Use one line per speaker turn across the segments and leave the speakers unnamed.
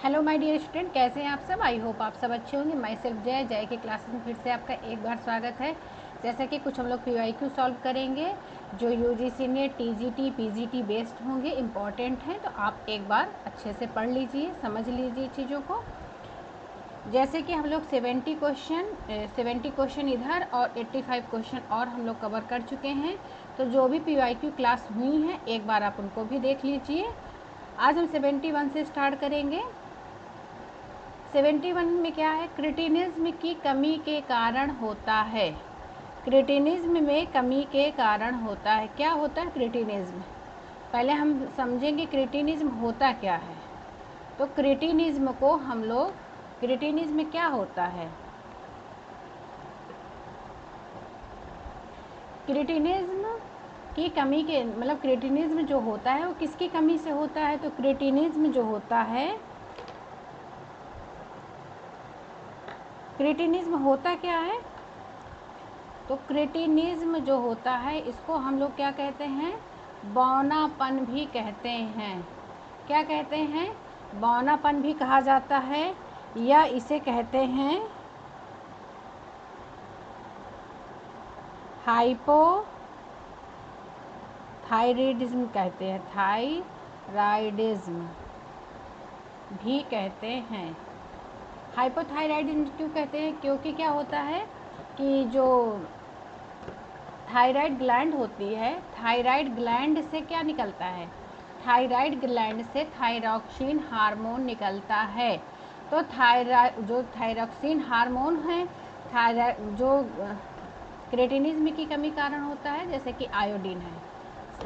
Hello my dear student, कैसे हैं आप सब। आई होप आप सब अच्छे होंगे। माई सेल्फ जय के क्लासेस में फिर से आपका एक बार स्वागत है। जैसा कि कुछ हम लोग PYQ सॉल्व करेंगे जो UGC net TGT PGT based होंगे, इम्पॉर्टेंट हैं, तो आप एक बार अच्छे से पढ़ लीजिए, समझ लीजिए चीज़ों को। जैसे कि हम लोग 70 क्वेश्चन इधर और 85 क्वेश्चन और हम लोग कवर कर चुके हैं। तो जो भी PYQ क्लास हुई हैं एक बार आप उनको भी देख लीजिए। आज हम 71 से स्टार्ट करेंगे। 71 में क्या है, क्रिटिनिज्म की कमी के कारण होता है। क्रिटिनिज्म में कमी के कारण होता है। क्या होता है क्रिटिनिज्म, पहले हम समझेंगे क्रिटिनिज्म होता क्या है। तो क्रिटिनिज्म को हम लोग, क्रिटिनिज्म क्या होता है, क्रिटिनिज्म की कमी के मतलब क्रिटिनिज्म जो होता है वो किसकी कमी से होता है। तो क्रिटिनिज्म जो होता है, क्रिटिनिज्म होता क्या है, तो क्रिटिनिज्म जो होता है इसको हम लोग क्या कहते हैं, बौनापन भी कहते हैं। क्या कहते हैं, बौनापन भी कहा जाता है, या इसे कहते हैं हाइपोथायराइडिज्म कहते हैं, थायराइडिज्म भी कहते हैं। हाइपोथायराइडिज्म क्यों कहते हैं, क्योंकि क्या होता है कि जो थायराइड ग्लैंड होती है, थायराइड ग्लैंड से क्या निकलता है, थायराइड ग्लैंड से थायरॉक्सिन हार्मोन निकलता है। तो थायराइड जो थायरॉक्सिन हार्मोन है, थायराइड जो क्रिटिनिज्म की कमी कारण होता है, जैसे कि आयोडीन है।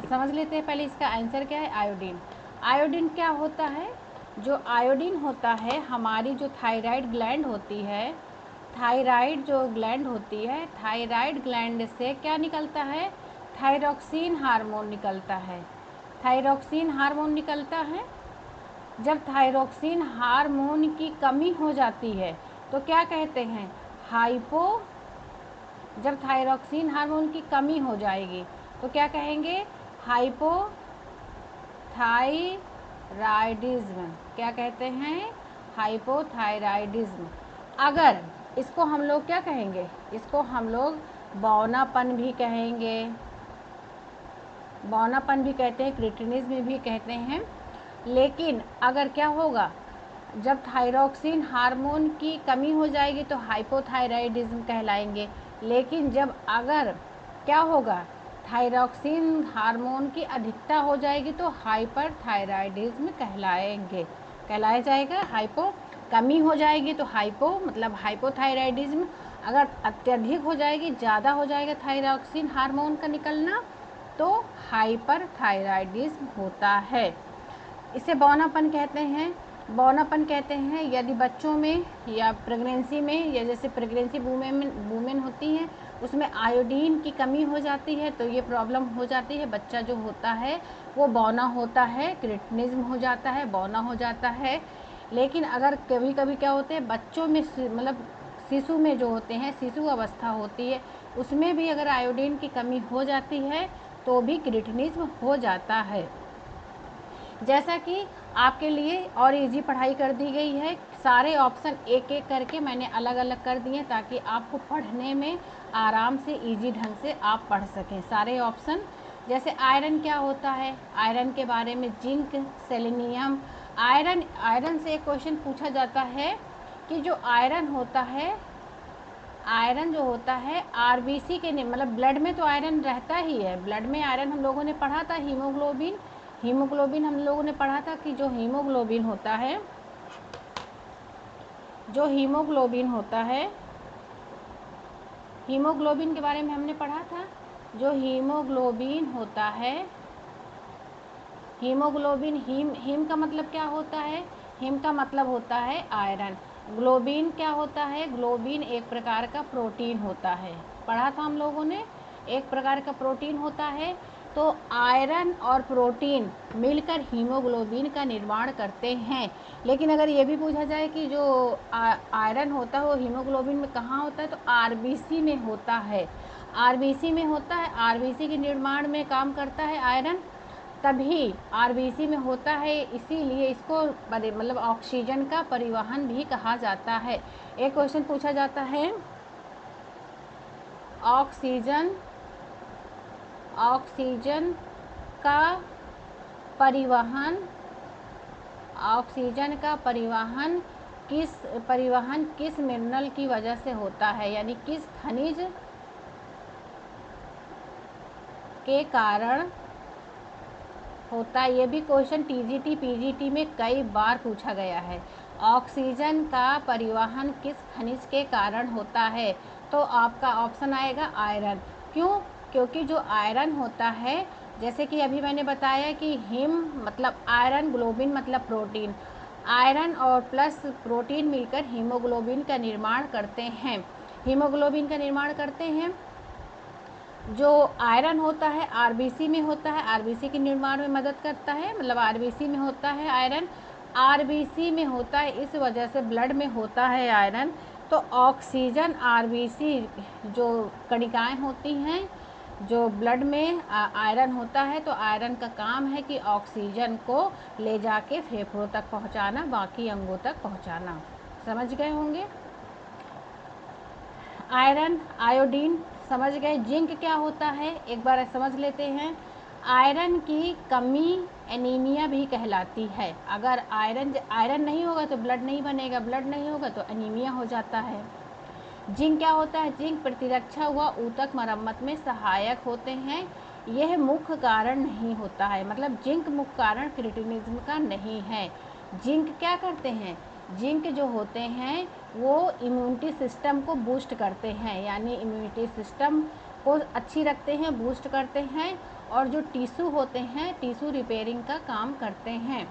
समझ लेते हैं पहले इसका आंसर क्या है। आयोडीन, आयोडीन क्या होता है, जो आयोडीन होता है हमारी जो थायराइड ग्लैंड होती है, थायराइड जो ग्लैंड होती है, थायराइड ग्लैंड से क्या निकलता है, थायरॉक्सिन हार्मोन निकलता है। थायरॉक्सिन हार्मोन निकलता है। जब थायरॉक्सिन हार्मोन की कमी हो जाती है तो क्या कहते हैं, जब थायरॉक्सिन हार्मोन की कमी हो जाएगी तो क्या कहेंगे, हाइपोथायराइडिज्म। क्या कहते हैं, हाइपोथायराइडिज्म। अगर इसको हम लोग क्या कहेंगे, इसको हम लोग बौनापन भी कहेंगे, बौनापन भी कहते हैं, क्रिटिनिज्म भी कहते हैं। लेकिन अगर क्या होगा, जब थायरॉक्सिन हार्मोन की कमी हो जाएगी तो हाइपोथायराइडिज्म कहलाएंगे। लेकिन जब अगर क्या होगा, थायरॉक्सिन हार्मोन की अधिकता हो जाएगी तो हाइपरथायराइडिज्म कहलाया जाएगा। कमी हो जाएगी तो मतलब हाइपोथायराइडिज्म। अगर अत्यधिक हो जाएगी, ज़्यादा हो जाएगा थायरॉक्सिन हार्मोन का निकलना, तो हाइपरथायराइडिज्म होता है। इसे बौनापन कहते हैं। बौनापन कहते हैं यदि बच्चों में या प्रेगनेंसी में, या जैसे प्रेगनेंसी वूमेन होती हैं उसमें आयोडीन की कमी हो जाती है तो ये प्रॉब्लम हो जाती है। बच्चा जो होता है वो बौना होता है, क्रिटिनिज्म हो जाता है, बौना हो जाता है। लेकिन अगर कभी कभी क्या होते हैं बच्चों में, मतलब शिशु में जो होते हैं, शिशु अवस्था होती है, उसमें भी अगर आयोडीन की कमी हो जाती है तो भी क्रिटिनिज्म हो जाता है। जैसा कि आपके लिए और इजी पढ़ाई कर दी गई है, सारे ऑप्शन एक एक करके मैंने अलग अलग कर दिए ताकि आपको पढ़ने में आराम से इजी ढंग से आप पढ़ सकें सारे ऑप्शन। जैसे आयरन क्या होता है, आयरन के बारे में, जिंक, सेलेनियम, आयरन से एक क्वेश्चन पूछा जाता है कि जो आयरन होता है, आयरन जो होता है आरबीसी के मतलब ब्लड में तो आयरन रहता ही है। ब्लड में आयरन हम लोगों ने पढ़ा था, हीमोग्लोबिन हम लोगों ने पढ़ा था कि जो हीमोग्लोबिन होता है, जो हीमोग्लोबिन होता है, हीमोग्लोबिन के बारे में हमने पढ़ा था। जो हीमोग्लोबिन होता है, हीमोग्लोबिन, हीम का मतलब क्या होता है, हीम का मतलब होता है आयरन। ग्लोबिन क्या होता है, ग्लोबिन एक प्रकार का प्रोटीन होता है, पढ़ा था हम लोगों ने, एक प्रकार का प्रोटीन होता है। तो आयरन और प्रोटीन मिलकर हीमोग्लोबिन का निर्माण करते हैं। लेकिन अगर ये भी पूछा जाए कि जो आयरन होता है वो हीमोग्लोबिन में कहाँ होता है, तो आरबीसी में होता है, आरबीसी में होता है, आरबीसी के निर्माण में काम करता है आयरन। तभी आरबीसी में होता है, इसीलिए इसको मतलब ऑक्सीजन का परिवहन भी कहा जाता है। एक क्वेश्चन पूछा जाता है, ऑक्सीजन का परिवहन किस मिनरल की वजह से होता है, यानी किस खनिज के कारण होता है। ये भी क्वेश्चन टीजीटी पीजीटी में कई बार पूछा गया है। ऑक्सीजन का परिवहन किस खनिज के कारण होता है, तो आपका ऑप्शन आएगा आयरन। क्यों? क्योंकि जो आयरन होता है, जैसे कि अभी मैंने बताया कि हिम मतलब आयरन, ग्लोबिन मतलब प्रोटीन, आयरन और प्लस प्रोटीन मिलकर हीमोग्लोबिन का निर्माण करते हैं। जो आयरन होता है आरबीसी में होता है, आरबीसी के निर्माण में मदद करता है, मतलब आरबीसी में होता है आयरन, आरबीसी में होता है, इस वजह से ब्लड में होता है आयरन। तो ऑक्सीजन आरबीसी जो कणिकाएं होती हैं, जो ब्लड में आयरन होता है, तो आयरन का काम है कि ऑक्सीजन को ले जाके फेफड़ों तक पहुंचाना, बाकी अंगों तक पहुंचाना। समझ गए होंगे। आयरन, आयोडीन समझ गए। जिंक क्या होता है एक बार समझ लेते हैं। आयरन की कमी एनीमिया भी कहलाती है। अगर आयरन नहीं होगा तो ब्लड नहीं बनेगा, ब्लड नहीं होगा तो एनीमिया हो जाता है। जिंक क्या होता है? जिंक प्रतिरक्षा व ऊतक मरम्मत में सहायक होते हैं। यह मुख्य कारण नहीं होता है, मतलब जिंक मुख्य कारण क्रिटिनिज्म का नहीं है। जिंक क्या करते हैं? जिंक जो होते हैं वो इम्यूनिटी सिस्टम को बूस्ट करते हैं, यानी इम्यूनिटी सिस्टम को अच्छी रखते हैं, बूस्ट करते हैं, और जो टिश्यू होते हैं टिश्यू रिपेयरिंग का काम करते हैं।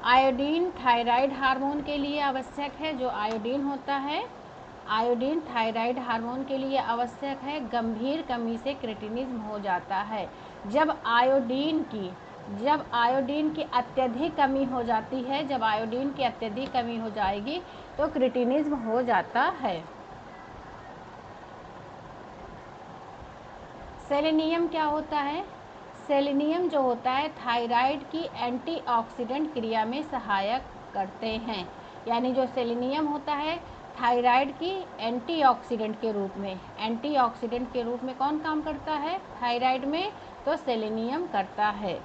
आयोडीन थायराइड हार्मोन के लिए आवश्यक है। जो आयोडीन होता है, आयोडीन थायराइड हार्मोन के लिए आवश्यक है। गंभीर कमी से क्रिटिनिज्म हो जाता है। जब आयोडीन की अत्यधिक कमी हो जाती है, जब आयोडीन की अत्यधिक कमी हो जाएगी तो क्रिटिनिज्म हो जाता है। सेलेनियम क्या होता है? सेलेनियम जो होता है थायराइड की एंटीऑक्सीडेंट क्रिया में सहायक करते हैं, यानी जो सेलेनियम होता है थायराइड की एंटीऑक्सीडेंट के रूप में कौन काम करता है थायराइड में? तो सेलेनियम करता है।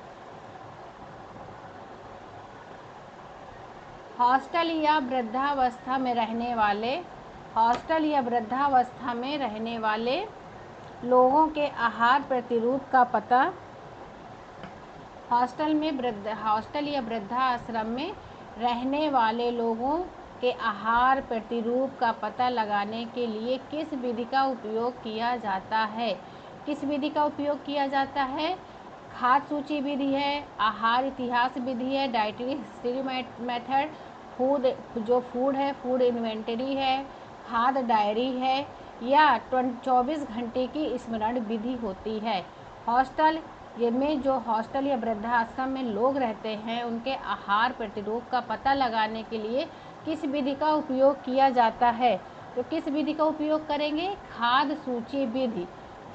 हॉस्टल या वृद्धावस्था में रहने वाले लोगों के आहार प्रतिरूप का पता हॉस्टल या वृद्धाश्रम में रहने वाले लोगों के आहार प्रतिरूप का पता लगाने के लिए किस विधि का उपयोग किया जाता है? खाद्य सूची विधि है, आहार इतिहास विधि है, dietary history method, food inventory है, खाद्य डायरी है, या 24 घंटे की स्मरण विधि होती है। हॉस्टल या वृद्धाश्रम में लोग रहते हैं, उनके आहार प्रतिरूप का पता लगाने के लिए किस विधि का उपयोग किया जाता है? तो किस विधि का उपयोग करेंगे? खाद्य सूची विधि,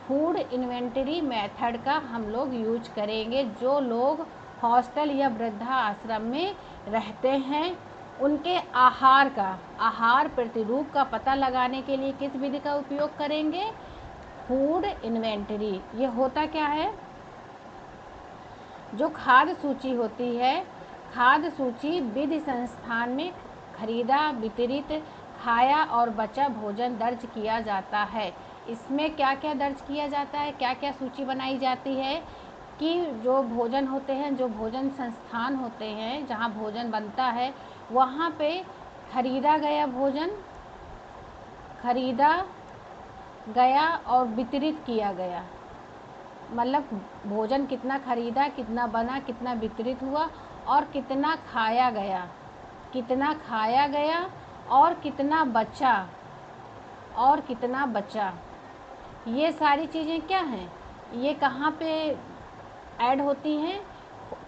फूड इन्वेंटरी मेथड का हम लोग यूज करेंगे। जो लोग हॉस्टल या वृद्धाश्रम में रहते हैं उनके आहार प्रतिरूप का पता लगाने के लिए किस विधि का उपयोग करेंगे? Food inventory. ये होता क्या है? जो खाद्य सूची होती है, खाद्य सूची विधि संस्थान में खरीदा, वितरित, खाया और बचा भोजन दर्ज किया जाता है। इसमें क्या क्या दर्ज किया जाता है, क्या क्या सूची बनाई जाती है कि जो भोजन होते हैं, जो भोजन संस्थान होते हैं जहाँ भोजन बनता है, वहाँ पे खरीदा गया और वितरित किया गया, मतलब भोजन कितना खरीदा, कितना बना, कितना वितरित हुआ, और कितना खाया गया और कितना बचा। ये सारी चीज़ें क्या हैं? ये कहाँ पे ऐड होती हैं?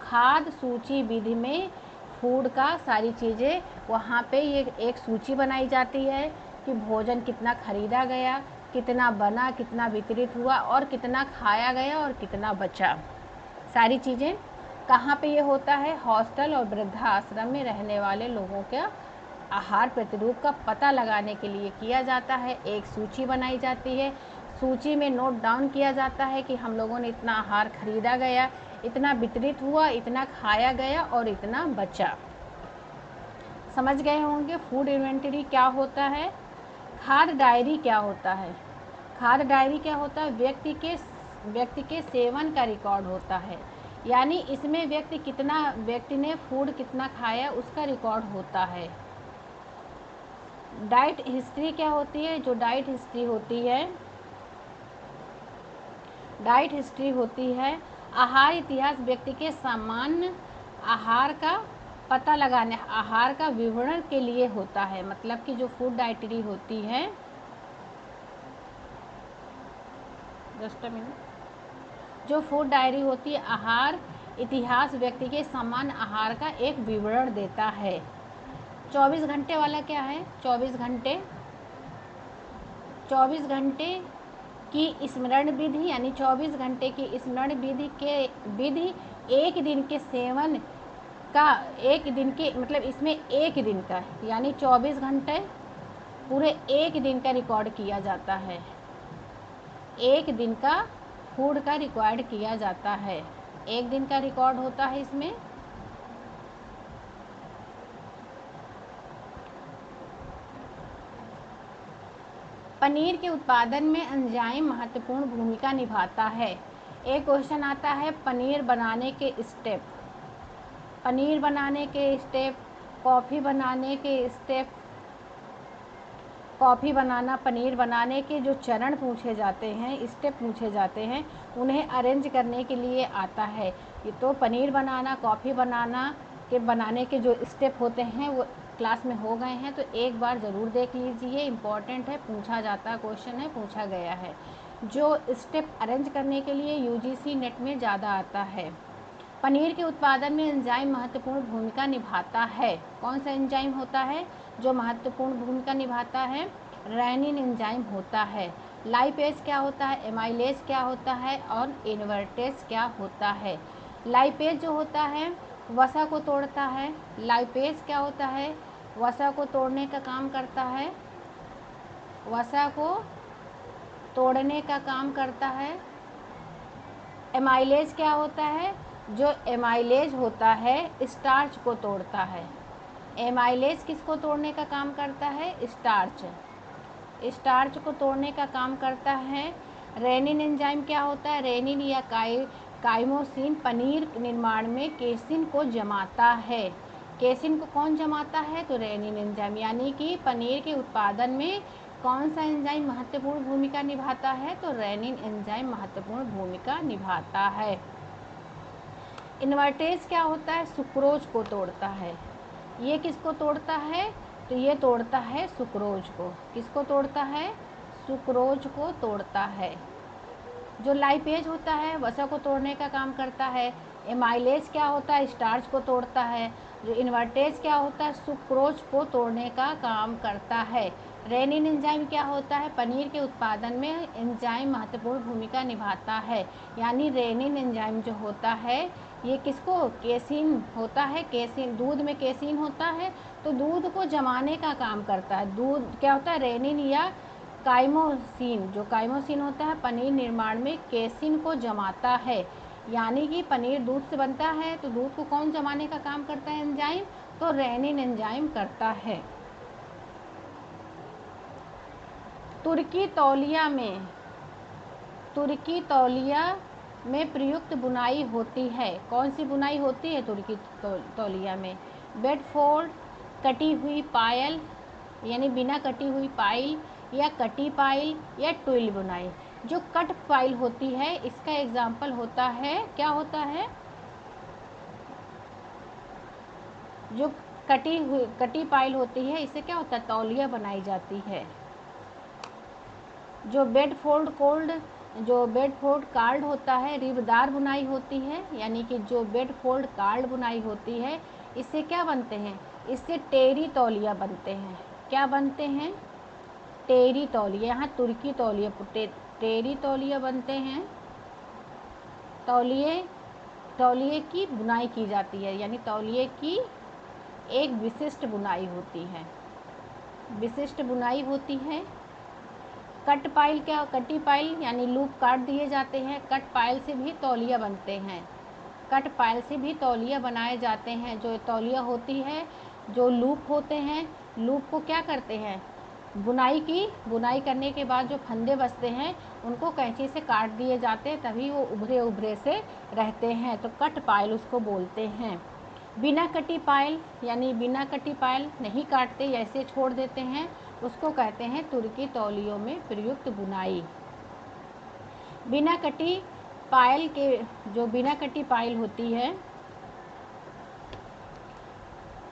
खाद्य सूची विधि में फूड का सारी चीज़ें वहाँ पे ये एक सूची बनाई जाती है कि भोजन कितना खरीदा गया, कितना बना, कितना वितरित हुआ और कितना खाया गया और कितना बचा। सारी चीज़ें कहाँ पे ये होता है? हॉस्टल और वृद्धाश्रम में रहने वाले लोगों का आहार प्रतिरूप का पता लगाने के लिए किया जाता है। एक सूची बनाई जाती है, सूची में नोट डाउन किया जाता है कि हम लोगों ने इतना आहार खरीदा गया, इतना वितरित हुआ, इतना खाया गया और इतना बचा। समझ गए होंगे फूड इन्वेंटरी क्या होता है। खाद्य डायरी क्या होता है? खाद्य डायरी क्या होता है? व्यक्ति के सेवन का रिकॉर्ड होता है, यानी इसमें व्यक्ति ने फूड कितना खाया उसका रिकॉर्ड होता है। डाइट हिस्ट्री क्या होती है? जो डाइट हिस्ट्री होती है आहार इतिहास व्यक्ति के सामान्य आहार का पता लगाने, आहार का विवरण के लिए होता है। मतलब कि जो फूड डाइटरी होती है, जस्ट अ मिनट, जो फूड डायरी होती है आहार इतिहास व्यक्ति के सामान्य आहार का एक विवरण देता है। 24 घंटे वाला क्या है? 24 घंटे की स्मरण विधि, यानी 24 घंटे की स्मरण विधि एक दिन के सेवन का, एक दिन के मतलब इसमें एक दिन का, यानी 24 घंटे पूरे एक दिन का रिकॉर्ड किया जाता है। एक दिन का फूड का रिकॉर्ड किया जाता है, एक दिन का रिकॉर्ड होता है इसमें। पनीर के उत्पादन में एंजाइम महत्वपूर्ण भूमिका निभाता है। एक क्वेश्चन आता है पनीर बनाने के स्टेप, कॉफ़ी बनाना, पनीर बनाने के जो चरण पूछे जाते हैं, स्टेप पूछे जाते हैं, उन्हें अरेंज करने के लिए आता है। ये तो पनीर बनाना, कॉफ़ी बनाने के जो स्टेप होते हैं वो क्लास में हो गए हैं, तो एक बार ज़रूर देख लीजिए, इम्पॉर्टेंट है, पूछा जाता क्वेश्चन है, पूछा गया है। जो स्टेप अरेंज करने के लिए यूजीसी नेट में ज़्यादा आता है। पनीर के उत्पादन में एंजाइम महत्वपूर्ण भूमिका निभाता है। कौन सा एंजाइम होता है जो महत्वपूर्ण भूमिका निभाता है? रेनिन एंजाइम होता है। लाइपेज क्या होता है? एमाइलेज क्या होता है? और इन्वर्टेज क्या होता है? लाइपेज जो होता है वसा को तोड़ता है। लाइपेज क्या होता है? वसा को तोड़ने का काम करता है, वसा को तोड़ने का काम करता है। एमाइलेज क्या होता है? जो एमाइलेज होता है स्टार्च को तोड़ता है। एमाइलेज किसको तोड़ने का काम करता है? स्टार्च को तोड़ने का काम करता है। रेनिन एंजाइम क्या होता है? रेनिन या काइमोसिन पनीर निर्माण में केसिन को जमाता है। केसिन को कौन जमाता है? तो रेनिन एंजाइम। यानी कि पनीर के उत्पादन में कौन सा एंजाइम महत्वपूर्ण भूमिका निभाता है? तो रेनिन एंजाइम महत्वपूर्ण भूमिका निभाता है। इन्वर्टेज क्या होता है? सुक्रोज को तोड़ता है। ये किसको तोड़ता है? तो ये तोड़ता है सुक्रोज को। किसको तोड़ता है? सुक्रोज को तोड़ता है। जो लाइपेज होता है वसा को तोड़ने का काम करता है। एमाइलेज क्या होता है? स्टार्च को तोड़ता है। जो इन्वर्टेज क्या होता है? सुक्रोज को तोड़ने का काम करता है। रेनिन एंजाइम क्या होता है? पनीर के उत्पादन में एंजाइम महत्वपूर्ण भूमिका निभाता है। यानी रेनिन एंजाइम जो होता है ये किसको? केसिन होता है। केसिन, दूध में केसिन होता है तो दूध को जमाने का काम करता है। दूध क्या होता है? रेनिन या काइमोसिन, जो काइमोसिन होता है पनीर निर्माण में केसिन को जमाता है। यानी कि पनीर दूध से बनता है तो दूध को कौन जमाने का काम करता है? एंजाइम। तो रेनिन एंजाइम करता है। तुर्की तौलिया में प्रयुक्त बुनाई होती है। कौन सी बुनाई होती है तुर्की तौलिया में? बेडफोल्ड, कटी हुई पायल, यानी बिना कटी हुई पाइल, या कटी पाइल, या ट्विल बुनाई। जो कट पाइल होती है इसका एग्जाम्पल होता है, क्या होता है? जो कटी पाइल होती है इससे क्या होता है? तौलिया बनाई जाती है। जो बेडफोल्ड कार्ड होता है रिबदार बुनाई होती है। यानी कि जो बेडफोल्ड कार्ड बुनाई होती है इससे क्या बनते हैं? इससे टेरी तौलिया बनते हैं। क्या बनते हैं? टेरी तौलिया, यहाँ तुर्की तौलिया, टेरी तौलिया बनते हैं। तौलिए की बुनाई की जाती है, यानी तौलिए की एक विशिष्ट बुनाई होती है, विशिष्ट बुनाई होती है। कट पाइल, क्या कटी पाइल यानी लूप काट दिए जाते हैं। कट पाइल से भी तौलिया बनते हैं, कट पाइल से भी तौलिया बनाए जाते हैं। जो तौलिया होती है, जो लूप होते हैं, लूप को क्या करते हैं, बुनाई करने के बाद जो फंदे बचते हैं उनको कैंची से काट दिए जाते हैं, तभी वो उभरे उभरे से रहते हैं, तो कट पाइल उसको बोलते हैं। बिना कटी पाइल यानी बिना कटी पाइल नहीं काटते, ऐसे छोड़ देते हैं, उसको कहते हैं तुर्की तौलियों में प्रयुक्त बुनाई। बिना कटी पाइल के, जो बिना कटी पाइल होती है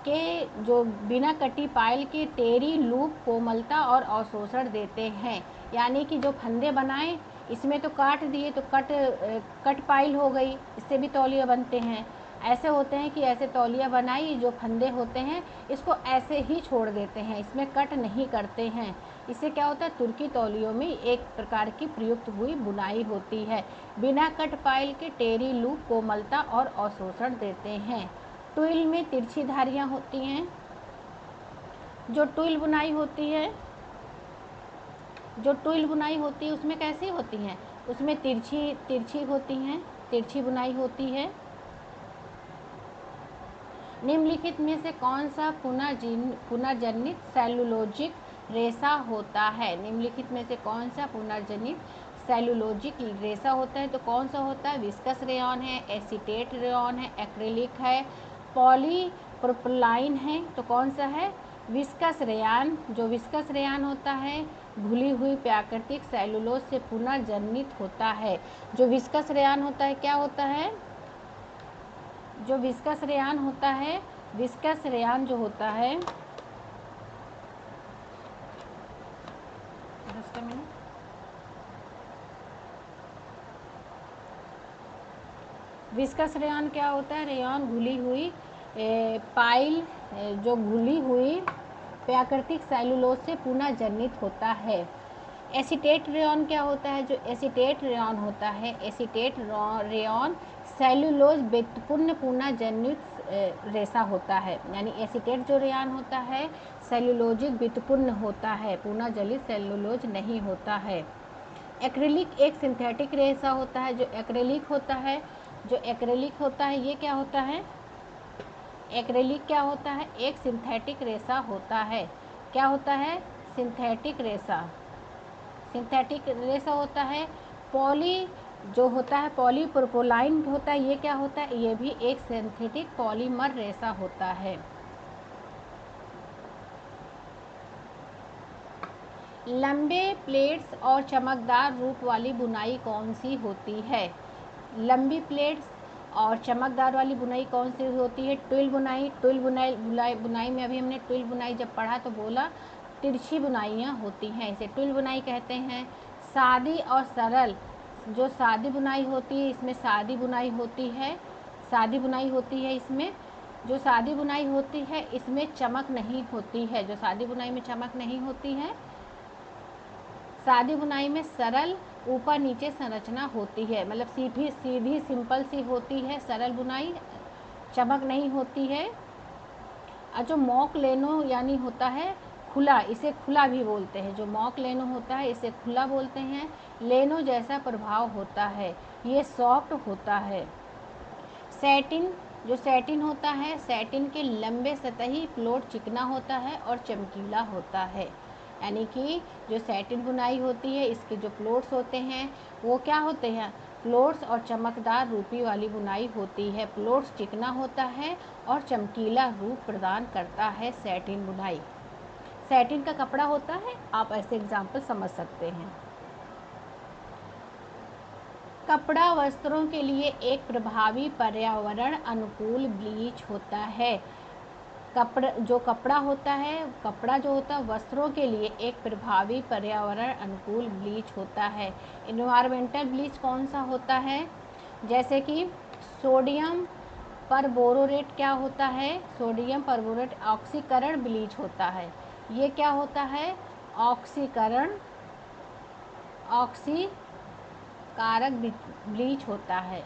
के, जो बिना कटी पाइल के टेरी लूप कोमलता और अवशोषण देते हैं, यानी कि जो फंदे बनाए इसमें तो काट दिए तो कट पाइल हो गई, इससे भी तौलिया बनते हैं। ऐसे होते हैं कि ऐसे तौलिया बनाई, जो फंदे होते हैं इसको ऐसे ही छोड़ देते हैं, इसमें कट नहीं करते हैं। इससे क्या होता है, तुर्की तौलियों में एक प्रकार की प्रयुक्त हुई बुनाई होती है। बिना कट पाइल के टेरी लूप कोमलता और अवशोषण देते हैं। ट्विल में तिरछी धारियाँ होती हैं। जो ट्विल बुनाई होती है, उसमें कैसी होती हैं, उसमें तिरछी होती हैं, तिरछी बुनाई होती है। निम्नलिखित में से कौन सा पुनर्जनित सेलुलोजिक रेशा होता है? निम्नलिखित में से कौन सा पुनर्जनित सेलुलोजिक रेशा होता है? तो कौन सा होता है? विस्कस रेयॉन है, एसीटेट रेयॉन है, एक्रिलिक है, पॉलीप्रोपिलाइन है। तो कौन सा है? Viscous rayon. जो विस्कस रेयॉन होता है घुली हुई प्राकृतिक सेलुलोज से पुनर्जनित होता है। जो विस्कस रेयॉन होता है क्या होता है? जो विस्कस रेयॉन होता है, विस्कस रेयॉन जो होता है, विस्कस रेयॉन क्या होता है? रेयॉन घुली हुई पाइल, जो घुली हुई प्राकृतिक सेलुलोज से पुनर्जनित होता है। एसीटेट रेयॉन क्या होता है? जो एसीटेट रेयॉन होता है, एसीटेट रेयॉन सेलुलोज व्युत्पन्न पुनर्जनित रेशा होता है, यानी एसीटेट जो रेयॉन होता है सेलुलोजिक व्युत्पन्न होता है, पुनर्जनित सेलुलोज नहीं होता है। एक्रिलिक एक सिंथेटिक रेशा होता है। जो एक्रिलिक होता है, ये क्या होता है? एक्रिलिक क्या होता है? एक सिंथेटिक रेशा होता है। क्या होता है? सिंथेटिक रेशा होता है। जो होता है पॉलीप्रोपिलाइन होता है, ये क्या होता है? ये भी एक सिंथेटिक पॉलीमर रेशा होता है। लंबे प्लेट्स और चमकदार रूप वाली बुनाई कौन सी होती है? लंबी प्लेट्स और चमकदार वाली बुनाई कौन सी होती है? ट्विल बुनाई में अभी हमने ट्विल बुनाई जब पढ़ा तो बोला तिरछी बुनाइयाँ होती हैं, इसे ट्विल बुनाई कहते हैं। सादी और सरल, जो सादी बुनाई होती है इसमें सादी बुनाई होती है, इसमें जो सादी बुनाई होती है इसमें चमक नहीं होती है। जो सादी बुनाई में चमक नहीं होती है, सादी बुनाई में सरल ऊपर नीचे संरचना होती है, मतलब सीधी सिंपल सी होती है सरल बुनाई, चमक नहीं होती है। और जो मॉक लेनो यानी होता है खुला, इसे खुला भी बोलते हैं। जो मॉक लेनो होता है इसे खुला बोलते हैं। लेनो जैसा प्रभाव होता है, ये सॉफ्ट होता है। सैटिन, जो सैटिन होता है, सैटिन के लंबे सतही प्लोट चिकना होता है और चमकीला होता है, यानी कि जो सैटिन बुनाई होती है इसके जो प्लोट्स होते हैं वो क्या होते हैं? प्लोट्स और चमकदार रूपी वाली बुनाई होती है। प्लोट्स चिकना होता है और चमकीला रूप प्रदान करता है सैटिन बुनाई। सैटिन का कपड़ा होता है, आप ऐसे एग्जाम्पल समझ सकते हैं। कपड़ा वस्त्रों के लिए एक प्रभावी पर्यावरण अनुकूल ब्लीच होता है। कपड़ा जो होता है वस्त्रों के लिए एक प्रभावी पर्यावरण अनुकूल ब्लीच होता है। इन्वायरमेंटल ब्लीच कौन सा होता है? जैसे कि सोडियम परबोरोरेट क्या होता है? सोडियम परबोरेट ऑक्सीकरण ब्लीच होता है। ये क्या होता है? ऑक्सीकरण ऑक्सीकारक ब्लीच होता है,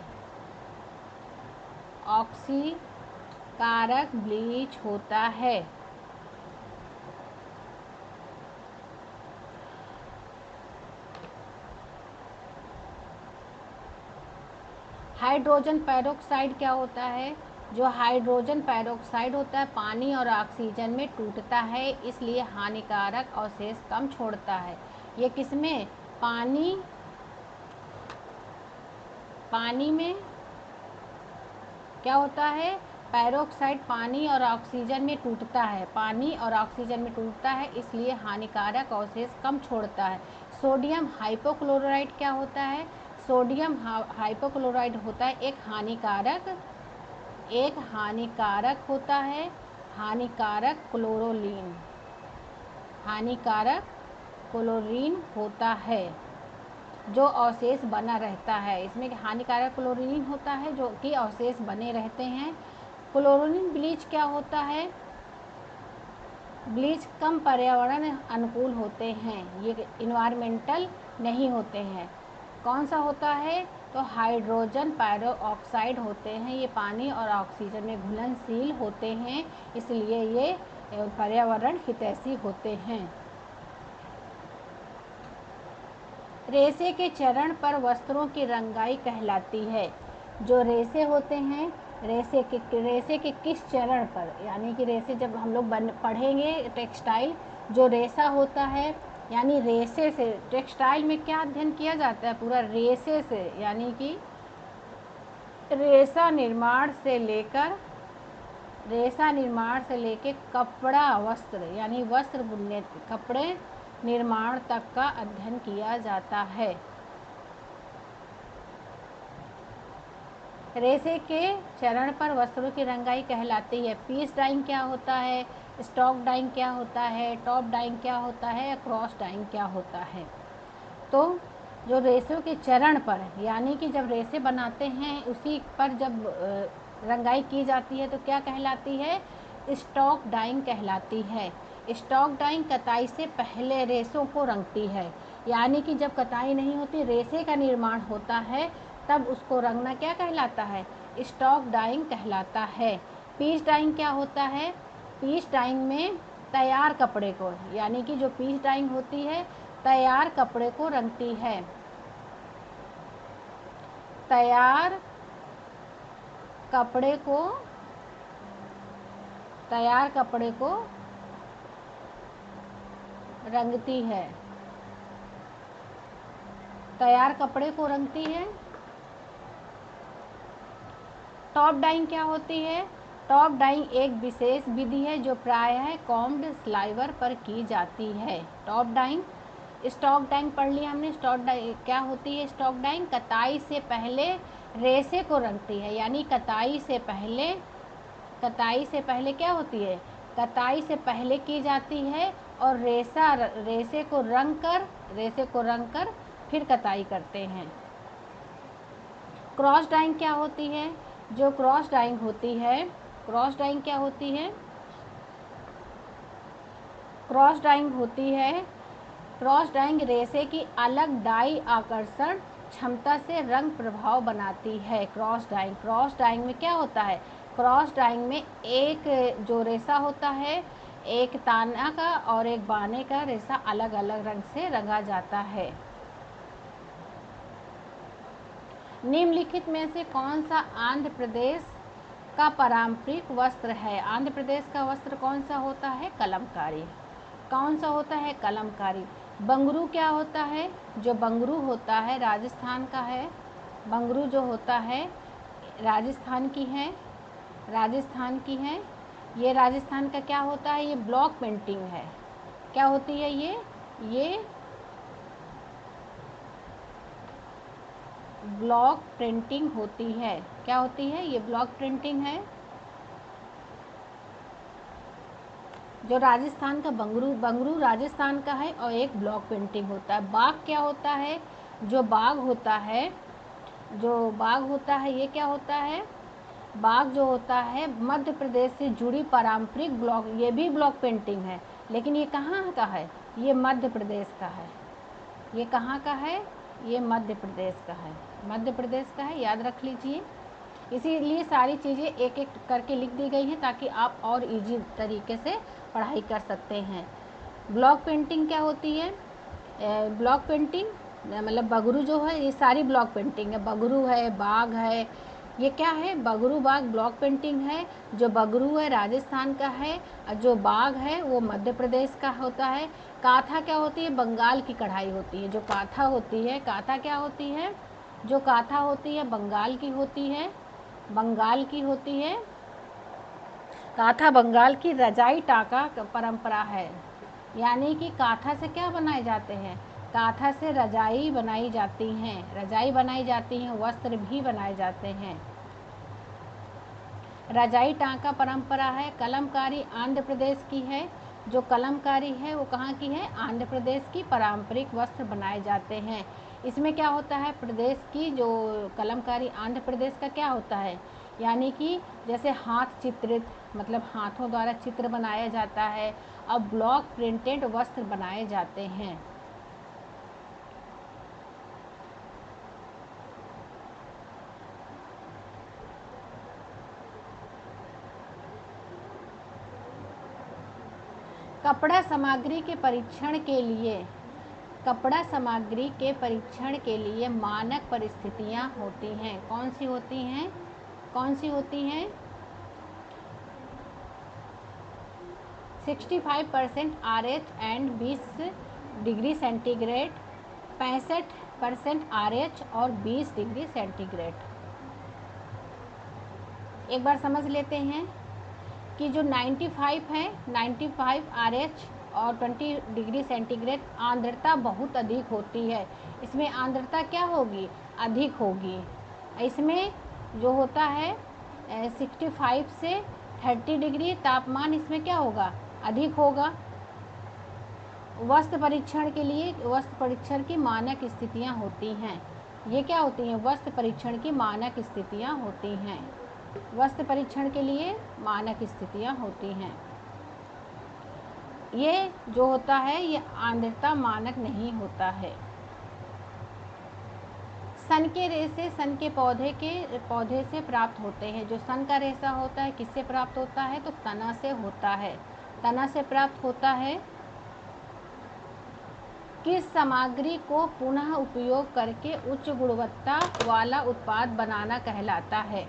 ऑक्सीकारक ब्लीच होता है। हाइड्रोजन पेरोक्साइड क्या होता है? जो हाइड्रोजन पेरोक्साइड होता है पानी और ऑक्सीजन में टूटता है, इसलिए हानिकारक अवशेष कम छोड़ता है। ये किसमें? पानी में क्या होता है? पेरोक्साइड पानी और ऑक्सीजन में टूटता है, पानी और ऑक्सीजन में टूटता है, इसलिए हानिकारक अवशेष कम छोड़ता है। सोडियम हाइपोक्लोराइड क्या होता है? सोडियम हाइपोक्लोराइड होता है एक हानिकारक होता है, हानिकारक क्लोरीन होता है जो अवशेष बना रहता है। इसमें हानिकारक क्लोरीन होता है जो कि अवशेष बने रहते हैं। क्लोरीन ब्लीच क्या होता है? ब्लीच कम पर्यावरण अनुकूल होते हैं, ये इन्वायरमेंटल नहीं होते हैं। कौन सा होता है? तो हाइड्रोजन पेरोक्साइड होते हैं, ये पानी और ऑक्सीजन में घुलनशील होते हैं, इसलिए ये पर्यावरण हितैषी होते हैं। रेसे के चरण पर वस्त्रों की रंगाई कहलाती है। जो रेसे होते हैं, रेसे के किस चरण पर, यानी कि रेसे जब हम लोग पढ़ेंगे टेक्सटाइल, जो रेसा होता है यानी रेसे से, टेक्सटाइल में क्या अध्ययन किया जाता है? पूरा रेसे से, यानी कि रेसा निर्माण से लेकर कपड़ा वस्त्र यानी वस्त्र बुनने, कपड़े निर्माण तक का अध्ययन किया जाता है। रेसे के चरण पर वस्त्रों की रंगाई कहलाती है। पीस डाइंग क्या होता है? स्टॉक डाइंग क्या होता है? टॉप डाइंग क्या होता है? क्रॉस डाइंग क्या होता है? तो जो रेसों के चरण पर, यानी कि जब रेसे बनाते हैं उसी पर जब रंगाई की जाती है तो क्या कहलाती है? स्टॉक डाइंग कहलाती है। स्टॉक डाइंग कताई से पहले रेसों को रंगती है, यानी कि जब कताई नहीं होती, रेसे का निर्माण होता है, तब उसको रंगना क्या कहलाता है? स्टॉक डाइंग कहलाता है। पीस डाइंग क्या होता है? पीस डाइंग में तैयार कपड़े को, यानी कि जो पीस डाइंग होती है तैयार कपड़े को रंगती है, तैयार कपड़े को रंगती है, तैयार कपड़े को रंगती है। टॉप डाइंग क्या होती है? टॉप डाइंग एक विशेष विधि है जो प्रायः कॉम्ड स्लाइवर पर की जाती है। टॉप डाइंग, स्टॉक डाइंग पढ़ लिया हमने। स्टॉक डाइंग क्या होती है? स्टॉक डाइंग कताई से पहले रेसे को रंगती है, यानी कताई से पहले क्या होती है? कताई से पहले की जाती है और रेसे को रंग कर फिर कताई करते हैं। क्रॉस डाइंग क्या होती है? जो क्रॉस डाइंग होती है, क्रॉस डाइंग क्या होती है? क्रॉस डाइंग रेसे की अलग डाई आकर्षण क्षमता से रंग प्रभाव बनाती है। क्रॉस डाइंग में क्या होता है? क्रॉस डाइंग में एक जो रेसा होता है, एक ताना का और एक बाने का रेसा अलग अलग रंग से रंगा जाता है। निम्नलिखित में से कौन सा आंध्र प्रदेश का पारंपरिक वस्त्र है? आंध्र प्रदेश का वस्त्र कौन सा होता है? कलमकारी। कौन सा होता है? कलमकारी। बंगरू क्या होता है? जो बंगरू होता है राजस्थान का है। बंगरू जो होता है राजस्थान की है। ये राजस्थान का क्या होता है? ये ब्लॉक पेंटिंग है। क्या होती है ये ब्लॉक प्रिंटिंग होती है। क्या होती है? ये ब्लॉक प्रिंटिंग है। जो राजस्थान का बंगरू राजस्थान का है और एक ब्लॉक पेंटिंग होता है। बाग क्या होता है? जो बाग होता है ये क्या होता है? बाग जो होता है मध्य प्रदेश से जुड़ी पारंपरिक ब्लॉक, ये भी ब्लॉक पेंटिंग है, लेकिन ये कहाँ का है, ये मध्य प्रदेश का है। ये कहाँ का है, ये मध्य प्रदेश का है, मध्य प्रदेश का है, याद रख लीजिए। इसीलिए सारी चीज़ें एक एक करके लिख दी गई हैं ताकि आप और इजी तरीके से पढ़ाई कर सकते हैं। ब्लॉक पेंटिंग क्या होती है, ब्लॉक पेंटिंग मतलब बगरू जो है, ये सारी ब्लॉक पेंटिंग है, बगरू है, बाग है, ये क्या है, बगरू बाग ब्लॉक पेंटिंग है। जो बगरू है राजस्थान का है और जो बाग है वो मध्य प्रदेश का होता है। काथा क्या होती है, बंगाल की कढ़ाई होती है। जो काथा होती है, काथा क्या होती है, जो काथा होती है बंगाल की होती है, बंगाल की होती है। काथा बंगाल की रजाई टाका परंपरा है, यानी कि काथा से क्या बनाए जाते हैं, काथा से रजाई बनाई जाती हैं, रजाई बनाई जाती हैं, वस्त्र भी बनाए जाते हैं। रजाई टांका परंपरा है। कलमकारी आंध्र प्रदेश की है, जो कलमकारी है वो कहाँ की है, आंध्र प्रदेश की। पारंपरिक वस्त्र बनाए जाते हैं। इसमें क्या होता है, प्रदेश की जो कलमकारी आंध्र प्रदेश का क्या होता है, यानी कि जैसे हाथ चित्रित, मतलब हाथों द्वारा चित्र बनाया जाता है और ब्लॉक प्रिंटेड वस्त्र बनाए जाते हैं। कपड़ा सामग्री के परीक्षण के लिए, कपड़ा सामग्री के परीक्षण के लिए मानक परिस्थितियां होती हैं। कौन सी होती हैं, कौन सी होती हैं, 65% RH and 20 degree centigrade, 65% RH और 20 डिग्री सेंटीग्रेड। एक बार समझ लेते हैं कि जो 95 है, 95 RH और 20 डिग्री सेंटीग्रेड, आर्द्रता बहुत अधिक होती है। इसमें आर्द्रता क्या होगी, अधिक होगी। इसमें जो होता है 65 से 30 डिग्री तापमान इसमें क्या होगा, अधिक होगा। वस्त्र परीक्षण के लिए, वस्त्र परीक्षण की मानक स्थितियां होती हैं। ये क्या होती हैं, वस्त्र परीक्षण की मानक स्थितियां होती हैं। वस्त्र परीक्षण के लिए मानक स्थितियां होती हैं। ये जो होता है ये आर्द्रता मानक नहीं होता है। सन के रेशे सन के पौधे से प्राप्त होते हैं। जो सन का रेशा होता है किससे प्राप्त होता है, तो तना से होता है, तना से प्राप्त होता है। किस सामग्री को पुनः उपयोग करके उच्च गुणवत्ता वाला उत्पाद बनाना कहलाता है।